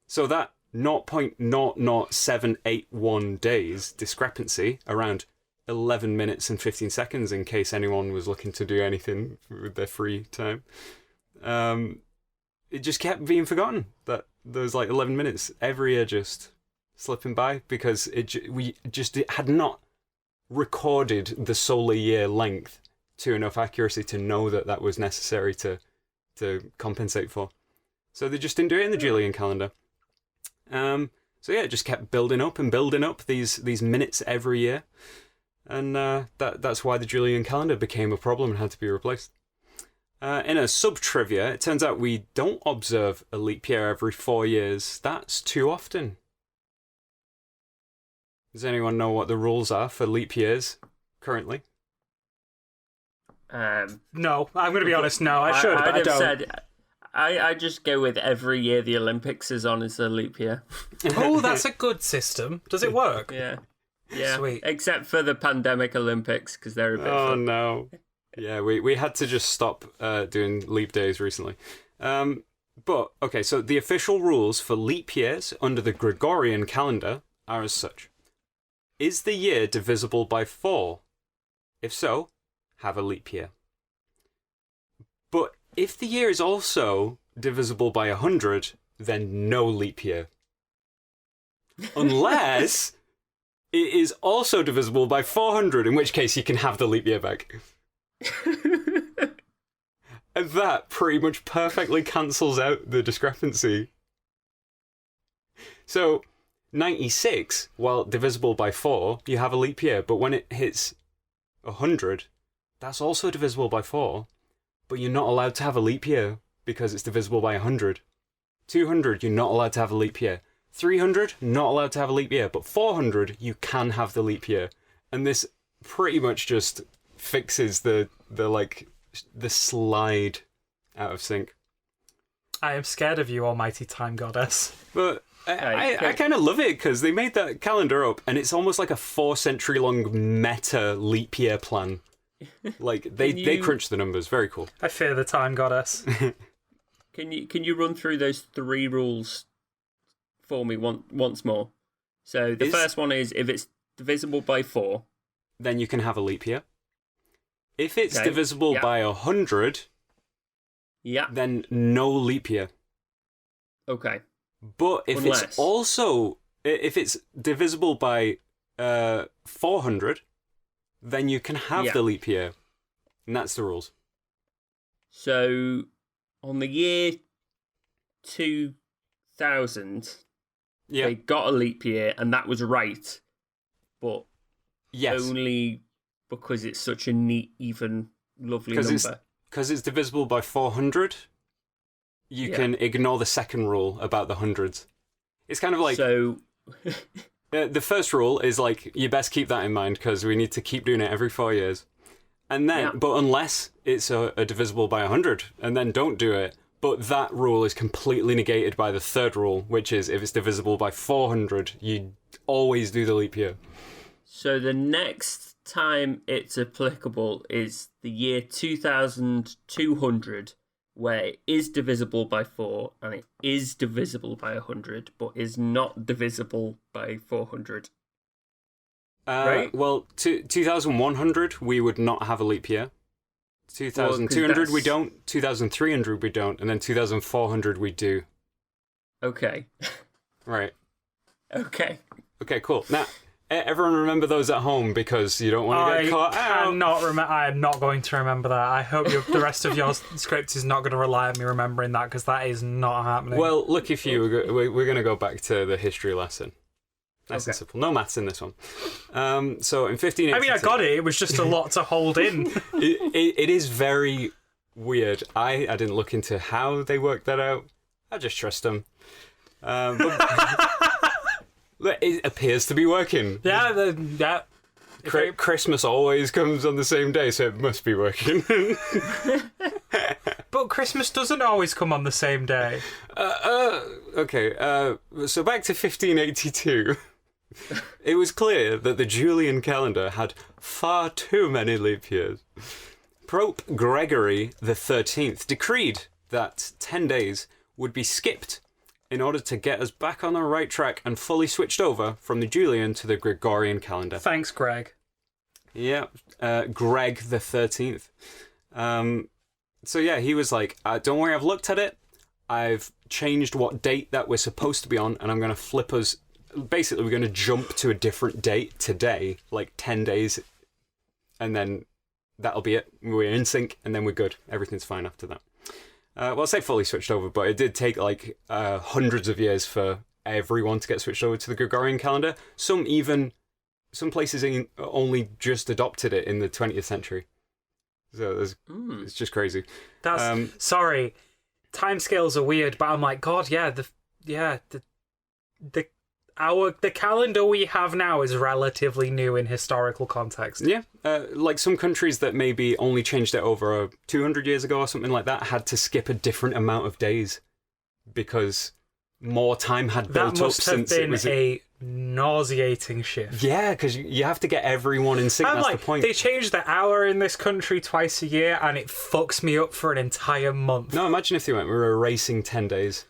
[SPEAKER 3] So that 0.00781 days discrepancy around 11 minutes and 15 seconds, in case anyone was looking to do anything with their free time. It just kept being forgotten that those 11 minutes every year just slipping by because we just had not recorded the solar year length to enough accuracy to know that was necessary to compensate for. So they just didn't do it in the Julian calendar. So yeah, it just kept building up and building up these minutes every year. And that's why the Julian calendar became a problem and had to be replaced. In a sub-trivia, it turns out we don't observe a leap year every 4 years. That's too often. Does anyone know what the rules are for leap years currently?
[SPEAKER 2] No, I'm going to be honest, no. I should, but I don't.
[SPEAKER 4] I just go with every year the Olympics is on as a leap year.
[SPEAKER 2] Oh, that's a good system. Does it work?
[SPEAKER 4] Yeah. Yeah,
[SPEAKER 2] sweet.
[SPEAKER 4] Except for the pandemic Olympics, because they're a bit fun.
[SPEAKER 3] No. Yeah, we had to just stop doing leap days recently. But, okay, so the official rules for leap years under the Gregorian calendar are as such. Is the year divisible by 4? If so, have a leap year. But if the year is also divisible by 100, then no leap year. Unless it is also divisible by 400, in which case you can have the leap year back. And that pretty much perfectly cancels out the discrepancy. So, 96, while divisible by 4, you have a leap year, but when it hits 100, that's also divisible by 4, but you're not allowed to have a leap year because it's divisible by 100. 200, you're not allowed to have a leap year. 300, not allowed to have a leap year, but 400, you can have the leap year. And this pretty much just fixes the slide out of sync.
[SPEAKER 2] I am scared of you, almighty time goddess.
[SPEAKER 3] But I kind of love it because they made that calendar up and it's almost like a 4-century long meta leap year plan. Like they crunched the numbers. Very cool.
[SPEAKER 2] I fear the time goddess.
[SPEAKER 4] Can you run through those 3 rules for me once more? So the first one is if it's divisible by 4,
[SPEAKER 3] then you can have a leap year. If it's
[SPEAKER 4] Okay,
[SPEAKER 3] divisible
[SPEAKER 4] yeah.
[SPEAKER 3] by 100,
[SPEAKER 4] Yeah.
[SPEAKER 3] then no leap year.
[SPEAKER 4] Okay.
[SPEAKER 3] But if
[SPEAKER 4] Unless-
[SPEAKER 3] it's also if it's divisible by 400, then you can have
[SPEAKER 4] Yeah.
[SPEAKER 3] the leap year, and that's the rules.
[SPEAKER 4] So, on the year 2000,
[SPEAKER 3] Yeah.
[SPEAKER 4] they got a leap year, and that was right. But
[SPEAKER 3] Yes.
[SPEAKER 4] only because it's such a neat, even, lovely
[SPEAKER 3] 'Cause it's-
[SPEAKER 4] number.
[SPEAKER 3] Because it's divisible by 400, you
[SPEAKER 4] Yeah.
[SPEAKER 3] can ignore the second rule about the hundreds. It's kind of like
[SPEAKER 4] So,
[SPEAKER 3] the first rule is like you best keep that in mind because we need to keep doing it every 4 years. And then,
[SPEAKER 4] Yeah.
[SPEAKER 3] but unless it's a divisible by 100, and then don't do it. But that rule is completely negated by the third rule, which is if it's divisible by 400, you always do the leap year.
[SPEAKER 4] so the next time it's applicable is the year 2200, where it is divisible by 4, and it is divisible by 100, but is not divisible by 400. Right?
[SPEAKER 3] Well, 2100, we would not have a leap year. 2200, we
[SPEAKER 4] that's-
[SPEAKER 3] don't. 2300, we don't. And then 2400, we do.
[SPEAKER 4] Okay.
[SPEAKER 3] Right.
[SPEAKER 4] Okay.
[SPEAKER 3] Okay, cool. Now, everyone remember those at home because you don't want to
[SPEAKER 2] I
[SPEAKER 3] get caught out.
[SPEAKER 2] cannot remember. I am not going to remember that. I hope the rest of your script is not going to rely on me remembering that because that is not happening.
[SPEAKER 3] Well, lucky for you, we're going to go back to the history lesson. Nice and
[SPEAKER 4] Okay.
[SPEAKER 3] simple. No maths in this one. So in 1582...
[SPEAKER 2] I mean, I got it. It was just a lot to hold in.
[SPEAKER 3] It is very weird. I didn't look into how they worked that out. I just trust them. But it appears to be working.
[SPEAKER 2] Yeah,
[SPEAKER 3] Christmas always comes on the same day, so it must be working.
[SPEAKER 2] But Christmas doesn't always come on the same day.
[SPEAKER 3] Okay, so back to 1582. It was clear that the Julian calendar had far too many leap years. Pope Gregory XIII decreed that 10 days would be skipped in order to get us back on the right track and fully switched over from the Julian to the Gregorian calendar.
[SPEAKER 2] Thanks, Greg.
[SPEAKER 3] Yeah, Greg the 13th. So yeah, he was like, don't worry, I've looked at it. I've changed what date that we're supposed to be on, and I'm going to flip us. Basically, we're going to jump to a different date today, like 10 days, and then that'll be it. We're in sync, and then we're good. Everything's fine after that. Well, I say fully switched over, but it did take like hundreds of years for everyone to get switched over to the Gregorian calendar. Some places only just adopted it in the 20th century. So it's just crazy.
[SPEAKER 2] That's sorry. Timescales are weird, but I'm like, God, yeah, the calendar we have now is relatively new in historical context.
[SPEAKER 3] Yeah, like some countries that maybe only changed it over 200 years ago or something like that had to skip a different amount of days because more time had
[SPEAKER 2] That
[SPEAKER 3] built up
[SPEAKER 2] must have
[SPEAKER 3] since it
[SPEAKER 2] been
[SPEAKER 3] was
[SPEAKER 2] a nauseating shift.
[SPEAKER 3] Yeah, because you have to get everyone in sync.
[SPEAKER 2] I'm
[SPEAKER 3] That's
[SPEAKER 2] like,
[SPEAKER 3] the point.
[SPEAKER 2] they change the hour in this country twice a year, and it fucks me up for an entire month.
[SPEAKER 3] No, imagine if they went, we're erasing 10 days.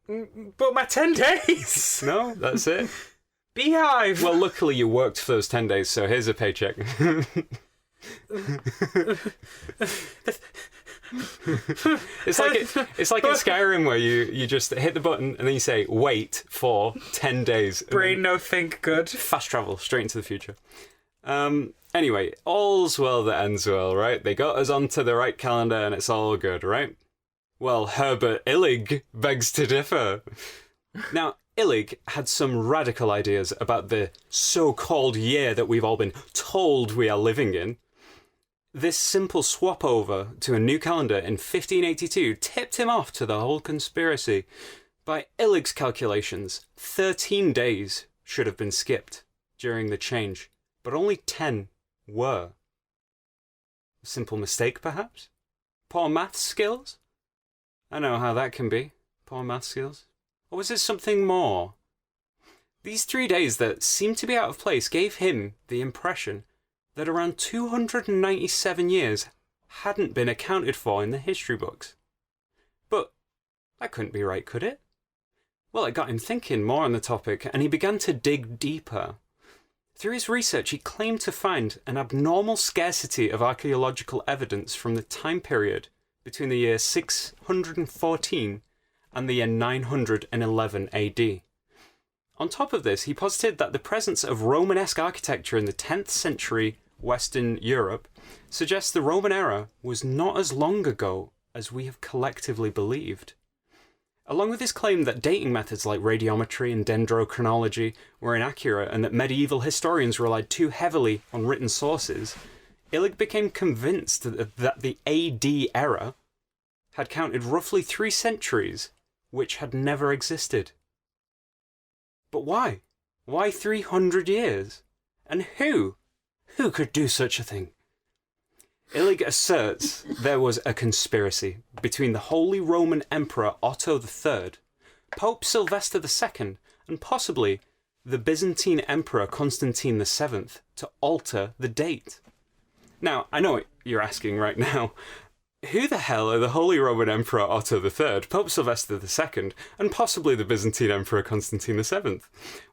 [SPEAKER 2] But my 10 days!
[SPEAKER 3] No, that's it.
[SPEAKER 2] Beehive!
[SPEAKER 3] Well, luckily you worked for those 10 days, so here's a paycheck. It's like in Skyrim where you just hit the button and then you say wait for 10 days.
[SPEAKER 2] Brain no think good.
[SPEAKER 3] Fast travel straight into the future. Anyway, all's well that ends well, right? They got us onto the right calendar and it's all good, right? Well, Herbert Illig begs to differ. Now, Illig had some radical ideas about the so-called year that we've all been told we are living in. This simple swap over to a new calendar in 1582 tipped him off to the whole conspiracy. By Illig's calculations, 13 days should have been skipped during the change, but only 10 were. A simple mistake, perhaps? Poor maths skills? I know how that can be. Poor maths skills. Or was it something more? These 3 days that seemed to be out of place gave him the impression that around 297 years hadn't been accounted for in the history books. But that couldn't be right, could it? Well, it got him thinking more on the topic, and he began to dig deeper. Through his research, he claimed to find an abnormal scarcity of archaeological evidence from the time period between the year 614 and the year 911 AD. On top of this, he posited that the presence of Romanesque architecture in the 10th century Western Europe suggests the Roman era was not as long ago as we have collectively believed. Along with his claim that dating methods like radiometry and dendrochronology were inaccurate and that medieval historians relied too heavily on written sources, Illig became convinced that the AD era had counted roughly 3 centuries, which had never existed. But why? Why 300 years? And who? Who could do such a thing? Illig asserts there was a conspiracy between the Holy Roman Emperor Otto III, Pope Sylvester II, and possibly the Byzantine Emperor Constantine VII to alter the date. Now, I know what you're asking right now. Who the hell are the Holy Roman Emperor Otto III, Pope Sylvester II, and possibly the Byzantine Emperor Constantine VII?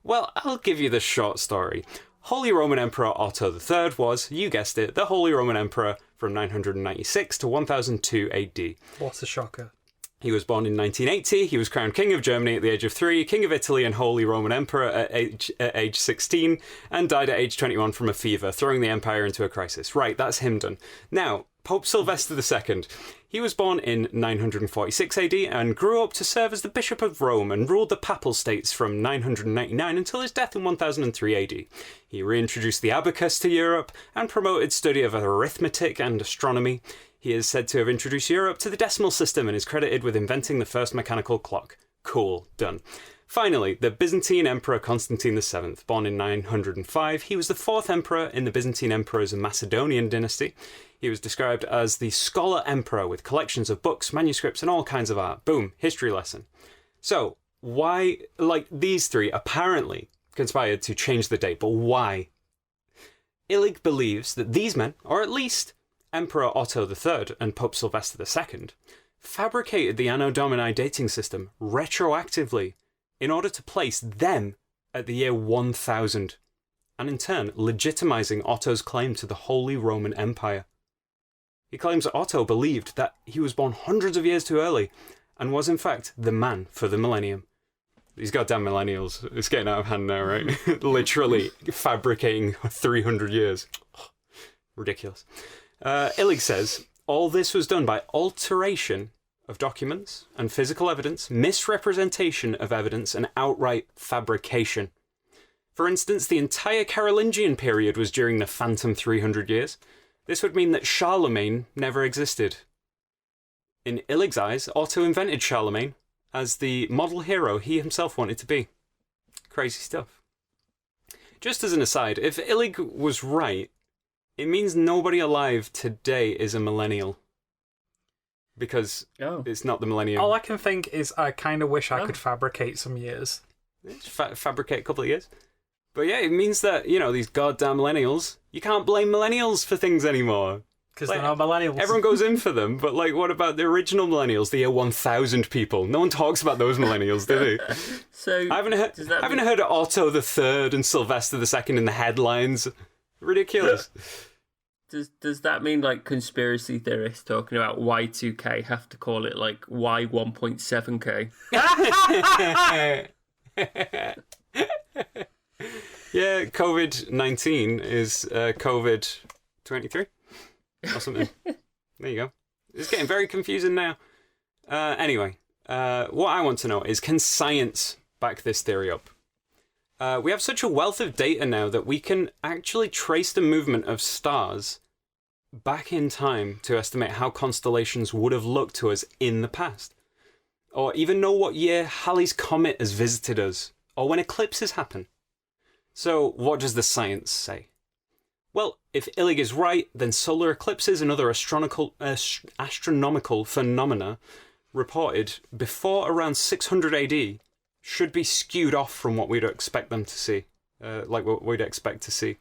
[SPEAKER 3] Well, I'll give you the short story. Holy Roman Emperor Otto III was, you guessed it, the Holy Roman Emperor from 996 to 1002 AD.
[SPEAKER 2] What a shocker.
[SPEAKER 3] He was born in 1980. He was crowned King of Germany at the age of 3, King of Italy and Holy Roman Emperor at age 16, and died at age 21 from a fever, throwing the empire into a crisis. Right, that's him done. Now, Pope Sylvester II. He was born in 946 AD and grew up to serve as the Bishop of Rome and ruled the Papal States from 999 until his death in 1003 AD. He reintroduced the abacus to Europe and promoted study of arithmetic and astronomy. He is said to have introduced Europe to the decimal system and is credited with inventing the first mechanical clock. Cool, done. Finally, the Byzantine Emperor Constantine VII, born in 905, he was the 4th emperor in the Byzantine Emperor's Macedonian dynasty. He was described as the scholar emperor with collections of books, manuscripts, and all kinds of art. Boom, history lesson. So, why, these three apparently conspired to change the date, but why? Illig believes that these men, or at least Emperor Otto III and Pope Sylvester II, fabricated the Anno Domini dating system retroactively in order to place them at the year 1000, and in turn legitimizing Otto's claim to the Holy Roman Empire. He claims that Otto believed that he was born hundreds of years too early and was in fact the man for the millennium. These goddamn millennials, it's getting out of hand now, right? Literally fabricating 300 years. Ridiculous. Illig says, all this was done by alteration of documents and physical evidence, misrepresentation of evidence, and outright fabrication. For instance, the entire Carolingian period was during the phantom 300 years. This would mean that Charlemagne never existed. In Illig's eyes, Otto invented Charlemagne as the model hero he himself wanted to be. Crazy stuff. Just as an aside, if Illig was right, it means nobody alive today is a millennial. Because it's not the millennium.
[SPEAKER 2] All I can think is I kind of wish I could fabricate some years.
[SPEAKER 3] Fabricate a couple of years. But yeah, it means that, these goddamn millennials, you can't blame millennials for things anymore.
[SPEAKER 2] Because they're not millennials.
[SPEAKER 3] Everyone goes in for them, but what about the original millennials, the year 1000 people? No one talks about those millennials, do they?
[SPEAKER 4] So
[SPEAKER 3] I haven't heard of Otto III and Sylvester II in the headlines. Ridiculous.
[SPEAKER 4] Does that mean conspiracy theorists talking about Y2K have to call it Y1.7K?
[SPEAKER 3] Yeah, COVID-19 is COVID-23 or something. There you go. It's getting very confusing now. Anyway, what I want to know is, can science back this theory up? We have such a wealth of data now that we can actually trace the movement of stars back in time to estimate how constellations would have looked to us in the past. Or even know what year Halley's Comet has visited us, or when eclipses happen. So, what does the science say? Well, if Illig is right, then solar eclipses and other astronomical phenomena reported before around 600 AD should be skewed off from what we'd expect them to see, what we'd expect to see.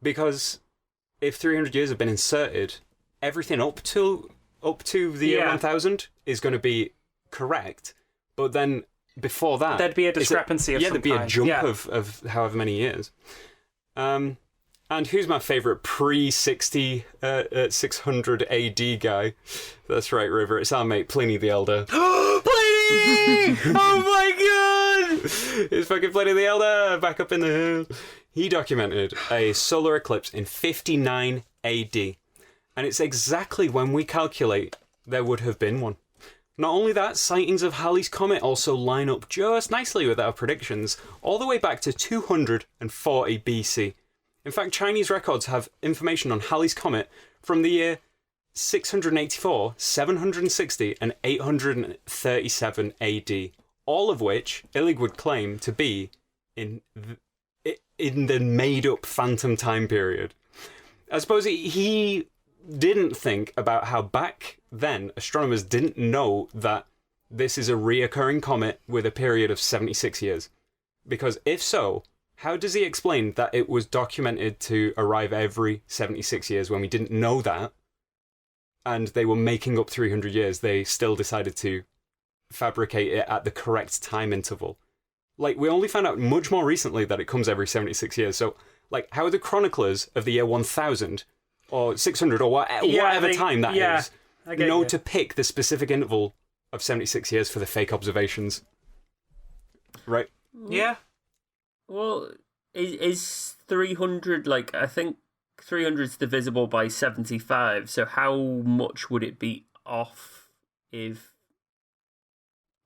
[SPEAKER 3] Because if 300 years have been inserted, everything up to the year 1000 is going to be correct, but then before that...
[SPEAKER 2] There'd be a discrepancy of some
[SPEAKER 3] there'd be
[SPEAKER 2] kind.
[SPEAKER 3] a jump of however many years. And who's my favourite pre-60, 600 AD guy? That's right, River. It's our mate Pliny the Elder. Pliny! Oh my god! It's fucking Pliny the Elder, back up in the hill. He documented a solar eclipse in 59 AD. And it's exactly when we calculate there would have been one. Not only that, sightings of Halley's Comet also line up just nicely with our predictions, all the way back to 240 BC. In fact, Chinese records have information on Halley's Comet from the year 684, 760, and 837 AD, all of which Illig would claim to be in the made-up phantom time period. I suppose he didn't think about how back then astronomers didn't know that this is a reoccurring comet with a period of 76 years. Because if so, how does he explain that it was documented to arrive every 76 years when we didn't know that, and they were making up 300 years? They still decided to fabricate it at the correct time interval. Like, we only found out much more recently that it comes every 76 years. So, like, how are the chroniclers of the year 1000 or 600 or whatever time that is know to pick the specific interval of 76 years for the fake observations? Right?
[SPEAKER 2] Yeah.
[SPEAKER 4] Well, is 300, like, I think 300 is divisible by 75, so how much would it be off if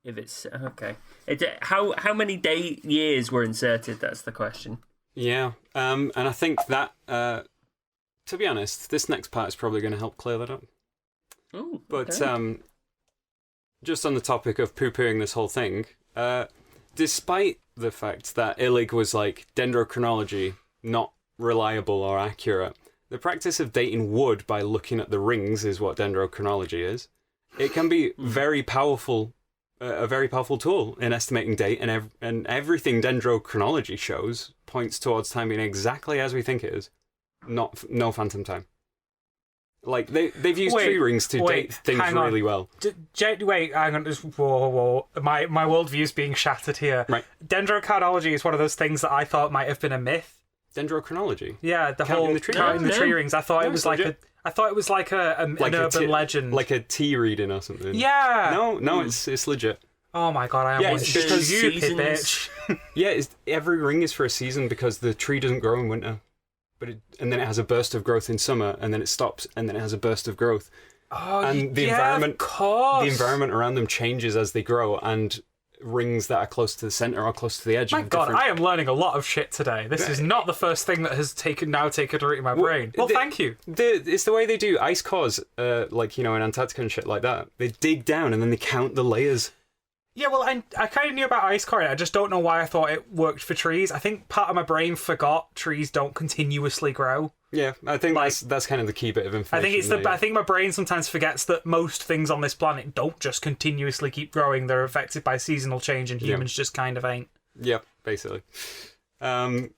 [SPEAKER 4] it's... Okay. How many years were inserted, that's the question.
[SPEAKER 3] Yeah, and I think that, to be honest, this next part is probably going to help clear that up.
[SPEAKER 4] Oh,
[SPEAKER 3] But
[SPEAKER 4] okay.
[SPEAKER 3] just on the topic of poo-pooing this whole thing, despite the fact that Illig was like dendrochronology, not reliable or accurate, the practice of dating wood by looking at the rings is what dendrochronology is. It can be very powerful, a very powerful tool in estimating date, and everything dendrochronology shows points towards time being exactly as we think it is, no phantom time. Like, they've used tree rings to date things really well.
[SPEAKER 2] Wait, hang on. Whoa. My worldview's being shattered here.
[SPEAKER 3] Right.
[SPEAKER 2] Dendrochronology is one of those things that I thought might have been a myth.
[SPEAKER 3] Dendrochronology?
[SPEAKER 2] Yeah, the
[SPEAKER 3] Counting
[SPEAKER 2] whole
[SPEAKER 3] the tree
[SPEAKER 2] counting the tree rings. I thought it was like
[SPEAKER 3] legit.
[SPEAKER 2] an urban legend.
[SPEAKER 3] Like a tea reading or something.
[SPEAKER 2] Yeah.
[SPEAKER 3] No, it's legit.
[SPEAKER 2] Oh my god, I am
[SPEAKER 3] Yeah, it's because
[SPEAKER 2] stupid
[SPEAKER 4] seasons.
[SPEAKER 2] bitch.
[SPEAKER 3] Yeah, every ring is for a season because the tree doesn't grow in winter. And then it has a burst of growth in summer, and then it stops, and then it has a burst of growth.
[SPEAKER 2] Oh,
[SPEAKER 3] And the environment around them changes as they grow, and rings that are close to the center or close to the edge.
[SPEAKER 2] My god, I am learning a lot of shit today. This is not the first thing that has taken root in my brain. Well, thank you.
[SPEAKER 3] It's the way they do ice cores, like, in Antarctica and shit like that. They dig down and then they count the layers.
[SPEAKER 2] Yeah, well, I kind of knew about ice core. I just don't know why I thought it worked for trees. I think part of my brain forgot trees don't continuously grow.
[SPEAKER 3] Yeah, I think that's kind of the key bit of information.
[SPEAKER 2] I think my brain sometimes forgets that most things on this planet don't just continuously keep growing. They're affected by seasonal change, and humans just kind of ain't.
[SPEAKER 3] Yeah, basically. In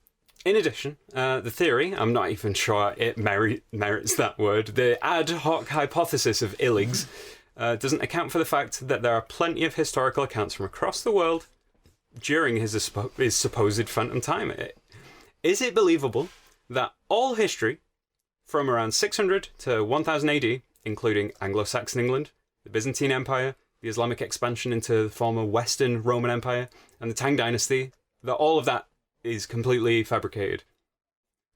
[SPEAKER 3] addition, the theory, I'm not even sure it merits that word, the ad hoc hypothesis of Illig's, doesn't account for the fact that there are plenty of historical accounts from across the world during his supposed phantom time. Is it believable that all history from around 600 to 1000 AD, including Anglo-Saxon England, the Byzantine Empire, the Islamic expansion into the former Western Roman Empire, and the Tang Dynasty, that all of that is completely fabricated?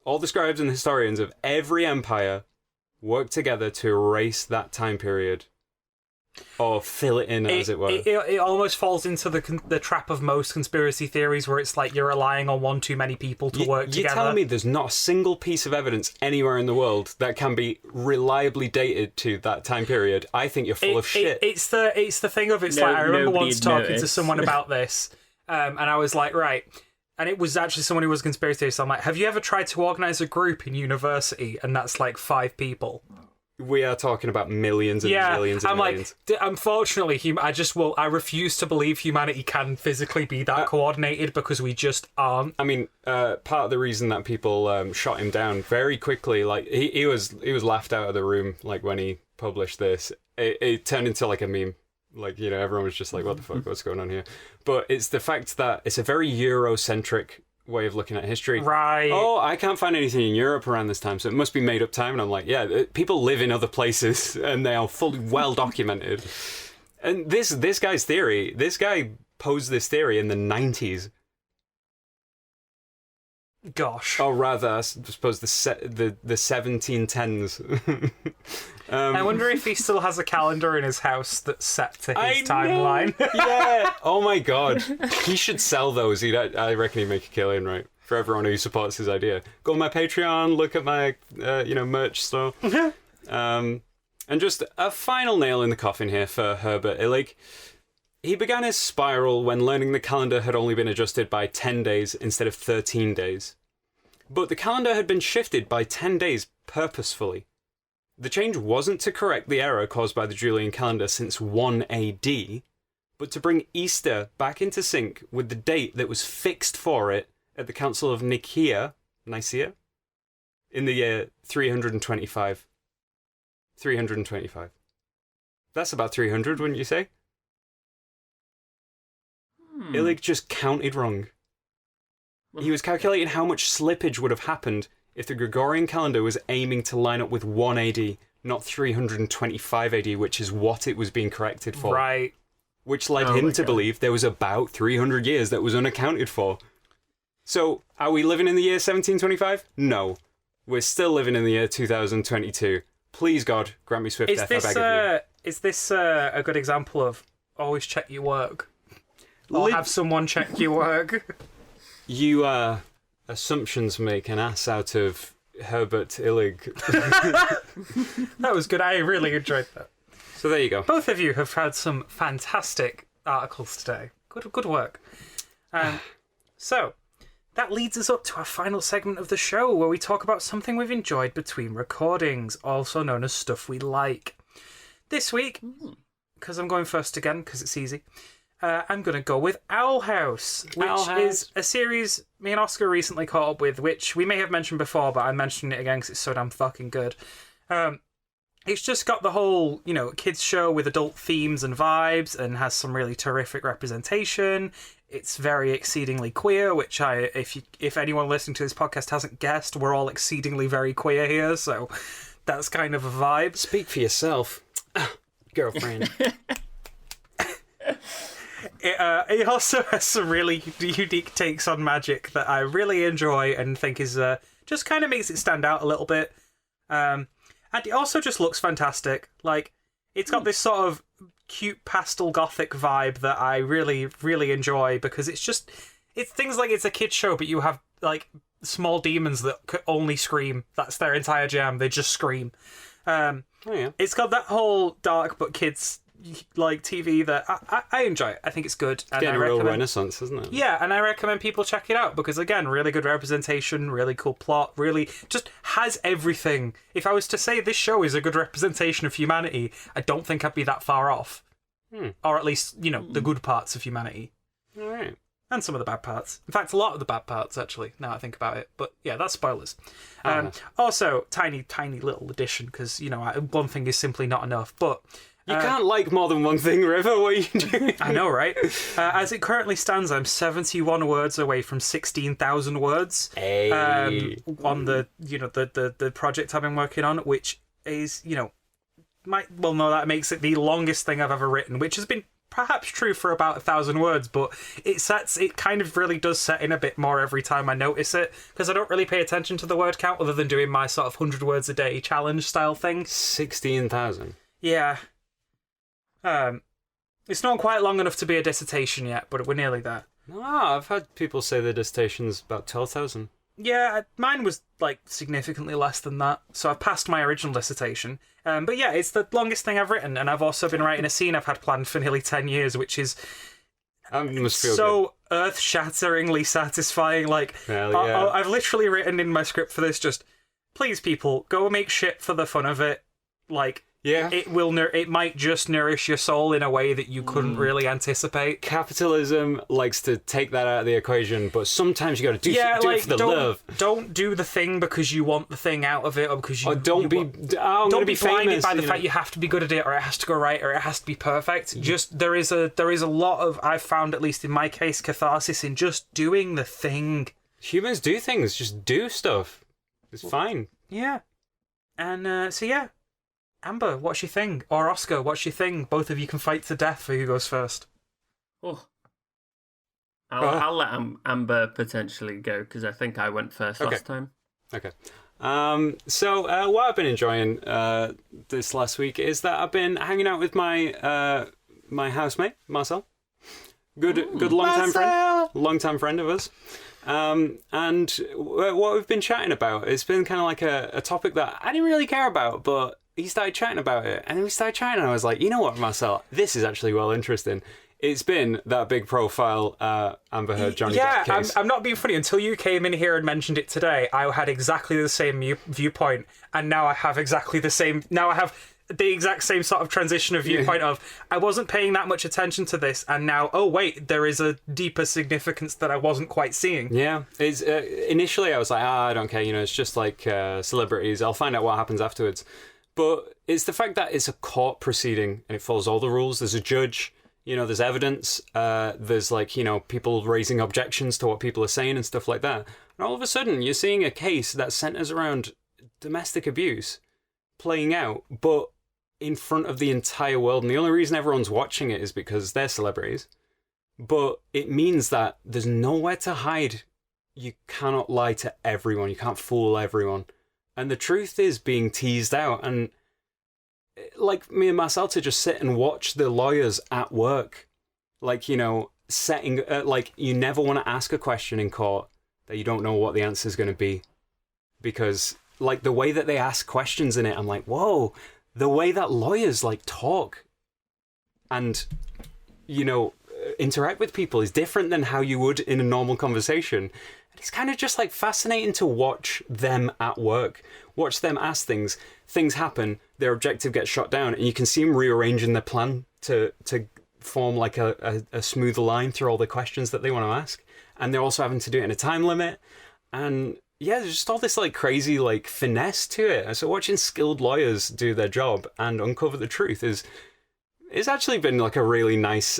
[SPEAKER 3] All the scribes and historians of every empire work together to erase that time period. Or fill it in, as it were.
[SPEAKER 2] It almost falls into the trap of most conspiracy theories, where it's like you're relying on one too many people to work together.
[SPEAKER 3] You're telling me there's not a single piece of evidence anywhere in the world that can be reliably dated to that time period? I think you're full of shit.
[SPEAKER 2] It's the thing of I remember once talking to someone about this, and I was like, right. And it was actually someone who was a conspiracy theorist. So I'm like, have you ever tried to organise a group in university? And that's like 5 people.
[SPEAKER 3] We are talking about millions and millions and millions.
[SPEAKER 2] Like, unfortunately, I refuse to believe humanity can physically be that coordinated, because we just aren't.
[SPEAKER 3] I mean, part of the reason that people shot him down very quickly, like he was laughed out of the room, like when he published this. It turned into like a meme. Like, everyone was just like, what the fuck, what's going on here? But it's the fact that it's a very Eurocentric way of looking at history.
[SPEAKER 2] Right.
[SPEAKER 3] Oh, I can't find anything in Europe around this time, so it must be made up time. And I'm like, yeah, people live in other places, and they are fully well documented. And this guy's theory, this guy posed this theory in the 90s.
[SPEAKER 2] Gosh.
[SPEAKER 3] Or rather, I suppose the 1710s.
[SPEAKER 2] I wonder if he still has a calendar in his house that's set to his timeline.
[SPEAKER 3] Yeah. Oh my god. He should sell those. I reckon he'd make a killing, right? For everyone who supports his idea. Go on my Patreon, look at my merch store. And just a final nail in the coffin here for Herbert Illig. He began his spiral when learning the calendar had only been adjusted by 10 days instead of 13 days. But the calendar had been shifted by 10 days purposefully. The change wasn't to correct the error caused by the Julian calendar since 1 AD, but to bring Easter back into sync with the date that was fixed for it at the Council of Nicaea, in the year 325. 325. That's about 300, wouldn't you say? Illig just counted wrong. He was calculating how much slippage would have happened if the Gregorian calendar was aiming to line up with 1 AD, not 325 AD, which is what it was being corrected for.
[SPEAKER 2] Right.
[SPEAKER 3] Which led him to believe there was about 300 years that was unaccounted for. So, are we living in the year 1725? No. We're still living in the year 2022. Please, God, grant me swift death, I beg of you.
[SPEAKER 2] Is this a good example of always check your work? Or have someone check your work?
[SPEAKER 3] You, assumptions make an ass out of Herbert Illig.
[SPEAKER 2] That was good. I really enjoyed that.
[SPEAKER 3] So there you go.
[SPEAKER 2] Both of you have had some fantastic articles today. Good work. So, that leads us up to our final segment of the show, where we talk about something we've enjoyed between recordings, also known as stuff we like. This week, because I'm going first again, because it's easy, I'm going to go with Owl House, which is a series me and Oscar recently caught up with, which we may have mentioned before, but I'm mentioning it again because it's so damn fucking good. It's just got the whole, kids show with adult themes and vibes, and has some really terrific representation. It's very exceedingly queer, which if anyone listening to this podcast hasn't guessed, we're all exceedingly very queer here, so that's kind of a vibe.
[SPEAKER 3] Speak for yourself, girlfriend.
[SPEAKER 2] It also has some really unique takes on magic that I really enjoy and think is just kind of makes it stand out a little bit. And it also just looks fantastic. Like, it's got this sort of cute pastel gothic vibe that I really, really enjoy, because it's things like it's a kid's show, but you have like small demons that could only scream. That's their entire jam. They just scream. It's got that whole dark but kids like TV that I enjoy. I think it's good.
[SPEAKER 3] It's getting a real renaissance, isn't it?
[SPEAKER 2] Yeah, and I recommend people check it out because, again, really good representation, really cool plot, really just has everything. If I was to say this show is a good representation of humanity, I don't think I'd be that far off. Or at least, the good parts of humanity.
[SPEAKER 3] All right.
[SPEAKER 2] And some of the bad parts. In fact, a lot of the bad parts, actually, now I think about it. But yeah, that's spoilers. Also, tiny little addition, because, one thing is simply not enough. But
[SPEAKER 3] you can't like more than one thing, River. What are you doing?
[SPEAKER 2] I know, right? As it currently stands, I'm 71 words away from 16,000 words.
[SPEAKER 3] Hey.
[SPEAKER 2] On the the project I've been working on, which is that makes it the longest thing I've ever written, which has been perhaps true for about 1,000 words, but it kind of really does set in a bit more every time I notice it, because I don't really pay attention to the word count other than doing my sort of 100 words a day challenge style thing.
[SPEAKER 3] 16,000.
[SPEAKER 2] Yeah. It's not quite long enough to be a dissertation yet, but we're nearly there.
[SPEAKER 3] I've had people say their dissertation's about 12,000.
[SPEAKER 2] Yeah, mine was significantly less than that, so I've passed my original dissertation. But yeah, it's the longest thing I've written, and I've also been writing a scene I've had planned for nearly 10 years, which is
[SPEAKER 3] must feel
[SPEAKER 2] so earth-shatteringly satisfying. I've literally written in my script for this just, please people, go make shit for the fun of it.
[SPEAKER 3] Yeah.
[SPEAKER 2] It might just nourish your soul in a way that you couldn't really anticipate.
[SPEAKER 3] Capitalism likes to take that out of the equation, but sometimes you got to do it for the love.
[SPEAKER 2] Don't do the thing because you want the thing out of it, or because you.
[SPEAKER 3] Or don't be
[SPEAKER 2] blinded by the fact you have to be good at it, or it has to go right, or it has to be perfect. Just there is a lot of, I've found, at least in my case, catharsis in just doing the thing.
[SPEAKER 3] Humans do things, just do stuff. It's fine.
[SPEAKER 2] Yeah. And so yeah, Amber, what's your thing? Or Oscar, what's your thing? Both of you can fight to death for who goes first.
[SPEAKER 4] Oh. I'll let Amber potentially go, because I think I went first last time.
[SPEAKER 3] Okay. So what I've been enjoying this last week is that I've been hanging out with my my housemate, Marcel. Good long-time friend of us. And what we've been chatting about, it's been kind of like a topic that I didn't really care about, but he started chatting about it, and then we started chatting, and I was like, you know what, Marcel, this is actually well interesting. It's been that big profile Amber Heard Johnny Depp case.
[SPEAKER 2] I'm not being funny. Until you came in here and mentioned it today, I had exactly the same viewpoint, and now I have exactly the same. Now I have the exact same sort of transition of viewpoint of I wasn't paying that much attention to this, and now, oh wait, there is a deeper significance that I wasn't quite seeing.
[SPEAKER 3] Yeah, it's initially I was like, I don't care, it's just like celebrities. I'll find out what happens afterwards. But it's the fact that it's a court proceeding and it follows all the rules. There's a judge. There's evidence, there's people raising objections to what people are saying and stuff like that. And all of a sudden, you're seeing a case that centers around domestic abuse playing out, but in front of the entire world. And the only reason everyone's watching it is because they're celebrities. But it means that there's nowhere to hide. You cannot lie to everyone. You can't fool everyone. And the truth is being teased out. And like me and Marcel to just sit and watch the lawyers at work, setting, you never want to ask a question in court that you don't know what the answer is going to be, because the way that they ask questions in it, I'm like, whoa, the way that lawyers talk and interact with people is different than how you would in a normal conversation. It's kind of just fascinating to watch them at work, watch them ask things happen, their objective gets shot down, and you can see them rearranging their plan to form a smoother line through all the questions that they want to ask. And they're also having to do it in a time limit. And yeah, there's just all this crazy finesse to it. So watching skilled lawyers do their job and uncover the truth it's actually been a really nice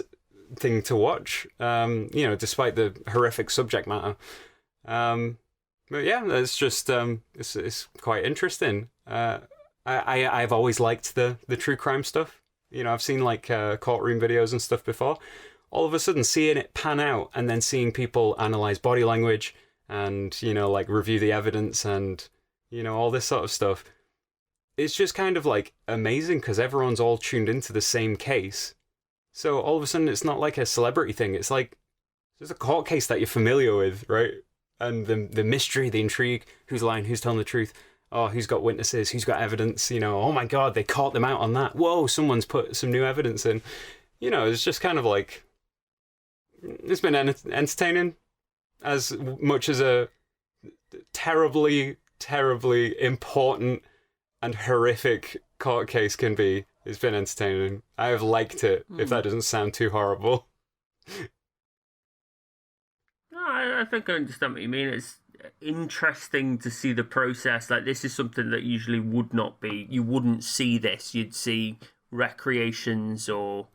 [SPEAKER 3] thing to watch, despite the horrific subject matter. But yeah, it's just it's quite interesting. I've always liked the true crime stuff. I've seen courtroom videos and stuff before. All of a sudden, seeing it pan out and then seeing people analyze body language and review the evidence and all this sort of stuff, it's just kind of amazing because everyone's all tuned into the same case. So all of a sudden, it's not like a celebrity thing. It's it's a court case that you're familiar with, right? And the mystery, the intrigue, who's lying, who's telling the truth, who's got witnesses, who's got evidence, oh my God, they caught them out on that. Whoa, someone's put some new evidence in. It's just kind of it's been entertaining as much as a terribly, terribly important and horrific court case can be. It's been entertaining. I have liked it, if that doesn't sound too horrible.
[SPEAKER 4] I think I understand what you mean. It's interesting to see the process. This is something that usually would not be. You wouldn't see this. You'd see recreations or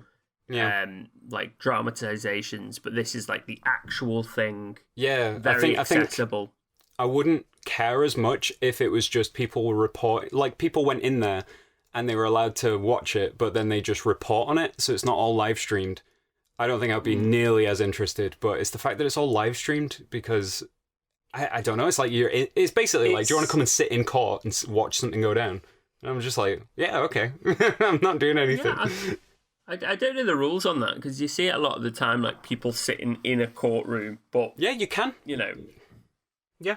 [SPEAKER 4] dramatizations, but this is the actual thing.
[SPEAKER 3] Yeah,
[SPEAKER 4] very
[SPEAKER 3] I think
[SPEAKER 4] accessible.
[SPEAKER 3] I wouldn't care as much if it was just people were people went in there and they were allowed to watch it, but then they just report on it, so it's not all live streamed. I don't think I'd be nearly as interested, but it's the fact that it's all live streamed because I don't know. It's it's basically do you want to come and sit in court and watch something go down? And I'm just yeah, okay. I'm not doing anything.
[SPEAKER 4] Yeah, I don't know the rules on that because you see it a lot of the time, people sitting in a courtroom. But
[SPEAKER 3] yeah, you can.
[SPEAKER 2] Yeah.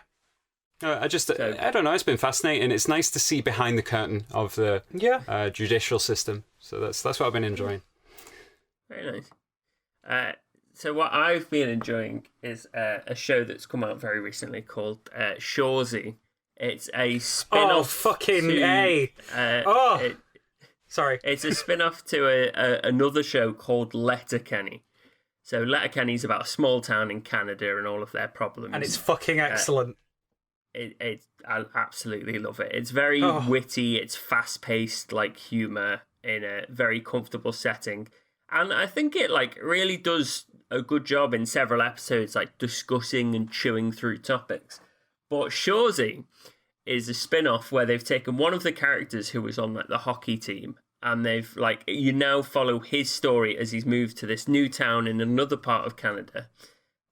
[SPEAKER 3] I don't know. It's been fascinating. It's nice to see behind the curtain of the judicial system. So that's what I've been enjoying.
[SPEAKER 4] Very nice. So what I've been enjoying is a show that's come out very recently called Shoresy. It's a spin-off.
[SPEAKER 2] Oh, fucking A! Sorry.
[SPEAKER 4] It's a spin-off to another show called Letterkenny. So Letterkenny's about a small town in Canada and all of their problems.
[SPEAKER 2] And it's fucking excellent.
[SPEAKER 4] I absolutely love it. It's very witty. It's fast-paced, humour in a very comfortable setting. And I think it really does a good job in several episodes, like discussing and chewing through topics. But Shorzy is a spin-off where they've taken one of the characters who was on like the hockey team, and they've like, you now follow his story as he's moved to this new town in another part of Canada,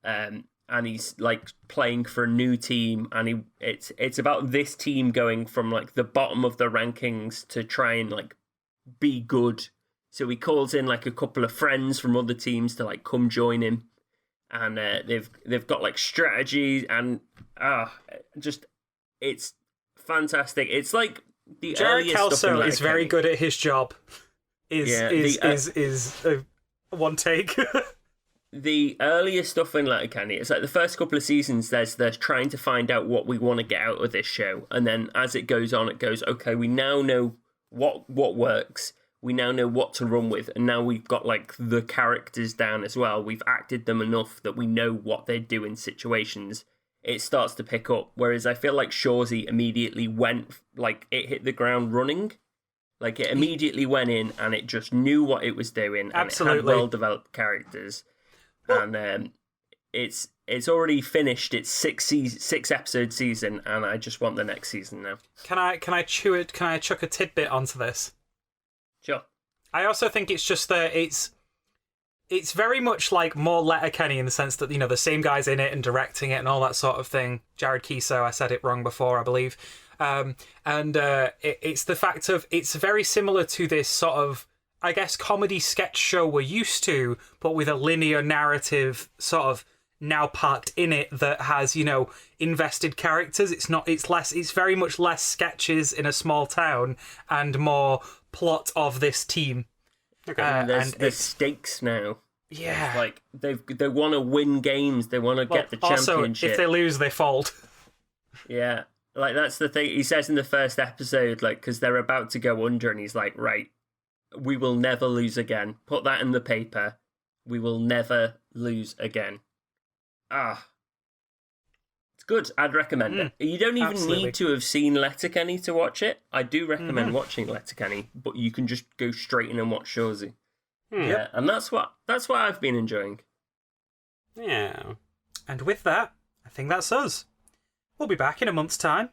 [SPEAKER 4] and he's like playing for a new team, and it's about this team going from like the bottom of the rankings to try and like be good. So he calls in like a couple of friends from other teams to like come join him, and they've got like strategies, and just it's fantastic. It's like the
[SPEAKER 2] Jared
[SPEAKER 4] earliest stuff in
[SPEAKER 2] Kelso is
[SPEAKER 4] Letterkenny.
[SPEAKER 2] very good at his job. Is one take.
[SPEAKER 4] The earliest stuff in Letterkenny, it's like the first couple of seasons, they're trying to find out what we want to get out of this show, and then as it goes on, it goes, okay, we now know what works, we now know what to run with, and now we've got like the characters down as well. We've acted them enough that we know what they do in situations. It starts to pick up, whereas I feel like Shorzy immediately went, like, it hit the ground running. Like, it immediately went in, and it just knew what it was doing, and
[SPEAKER 2] Absolutely.
[SPEAKER 4] it had well-developed characters. And it's already finished its six episode season, and I just want the next season now.
[SPEAKER 2] Can I chuck a tidbit onto this?
[SPEAKER 4] Sure.
[SPEAKER 2] I also think it's just that it's very much like more Letterkenny in the sense that, you know, the same guy's in it and directing it and all that sort of thing. Jared Keeso, I said it wrong before, I believe. It's the fact of it's very similar to this sort of, I guess, comedy sketch show we're used to, but with a linear narrative sort of now parked in it that has, you know, invested characters. It's very much less sketches in a small town and more plot of this team.
[SPEAKER 4] Okay. There's stakes now.
[SPEAKER 2] Yeah.
[SPEAKER 4] It's like they want to win games. They want to get the championship.
[SPEAKER 2] Also, if they lose, they fold.
[SPEAKER 4] Yeah. Like, that's the thing. He says in the first episode, like, because they're about to go under, and he's like, right, we will never lose again. Put that in the paper. We will never lose again. It's good. I'd recommend it. You don't even need to have seen Letterkenny to watch it. I do recommend watching Letterkenny, but you can just go straight in and watch Shorzy. Yeah, and that's what I've been enjoying.
[SPEAKER 3] Yeah.
[SPEAKER 2] And with that, I think that's us. We'll be back in a month's time.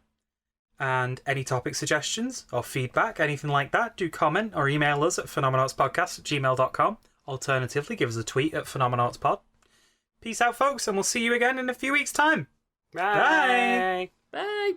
[SPEAKER 2] And any topic suggestions or feedback, anything like that, do comment or email us at phenomenauts@gmail.com. Alternatively, give us a tweet at phenomenauts.pod. Peace out, folks, and we'll see you again in a few weeks' time.
[SPEAKER 3] Bye.
[SPEAKER 4] Bye.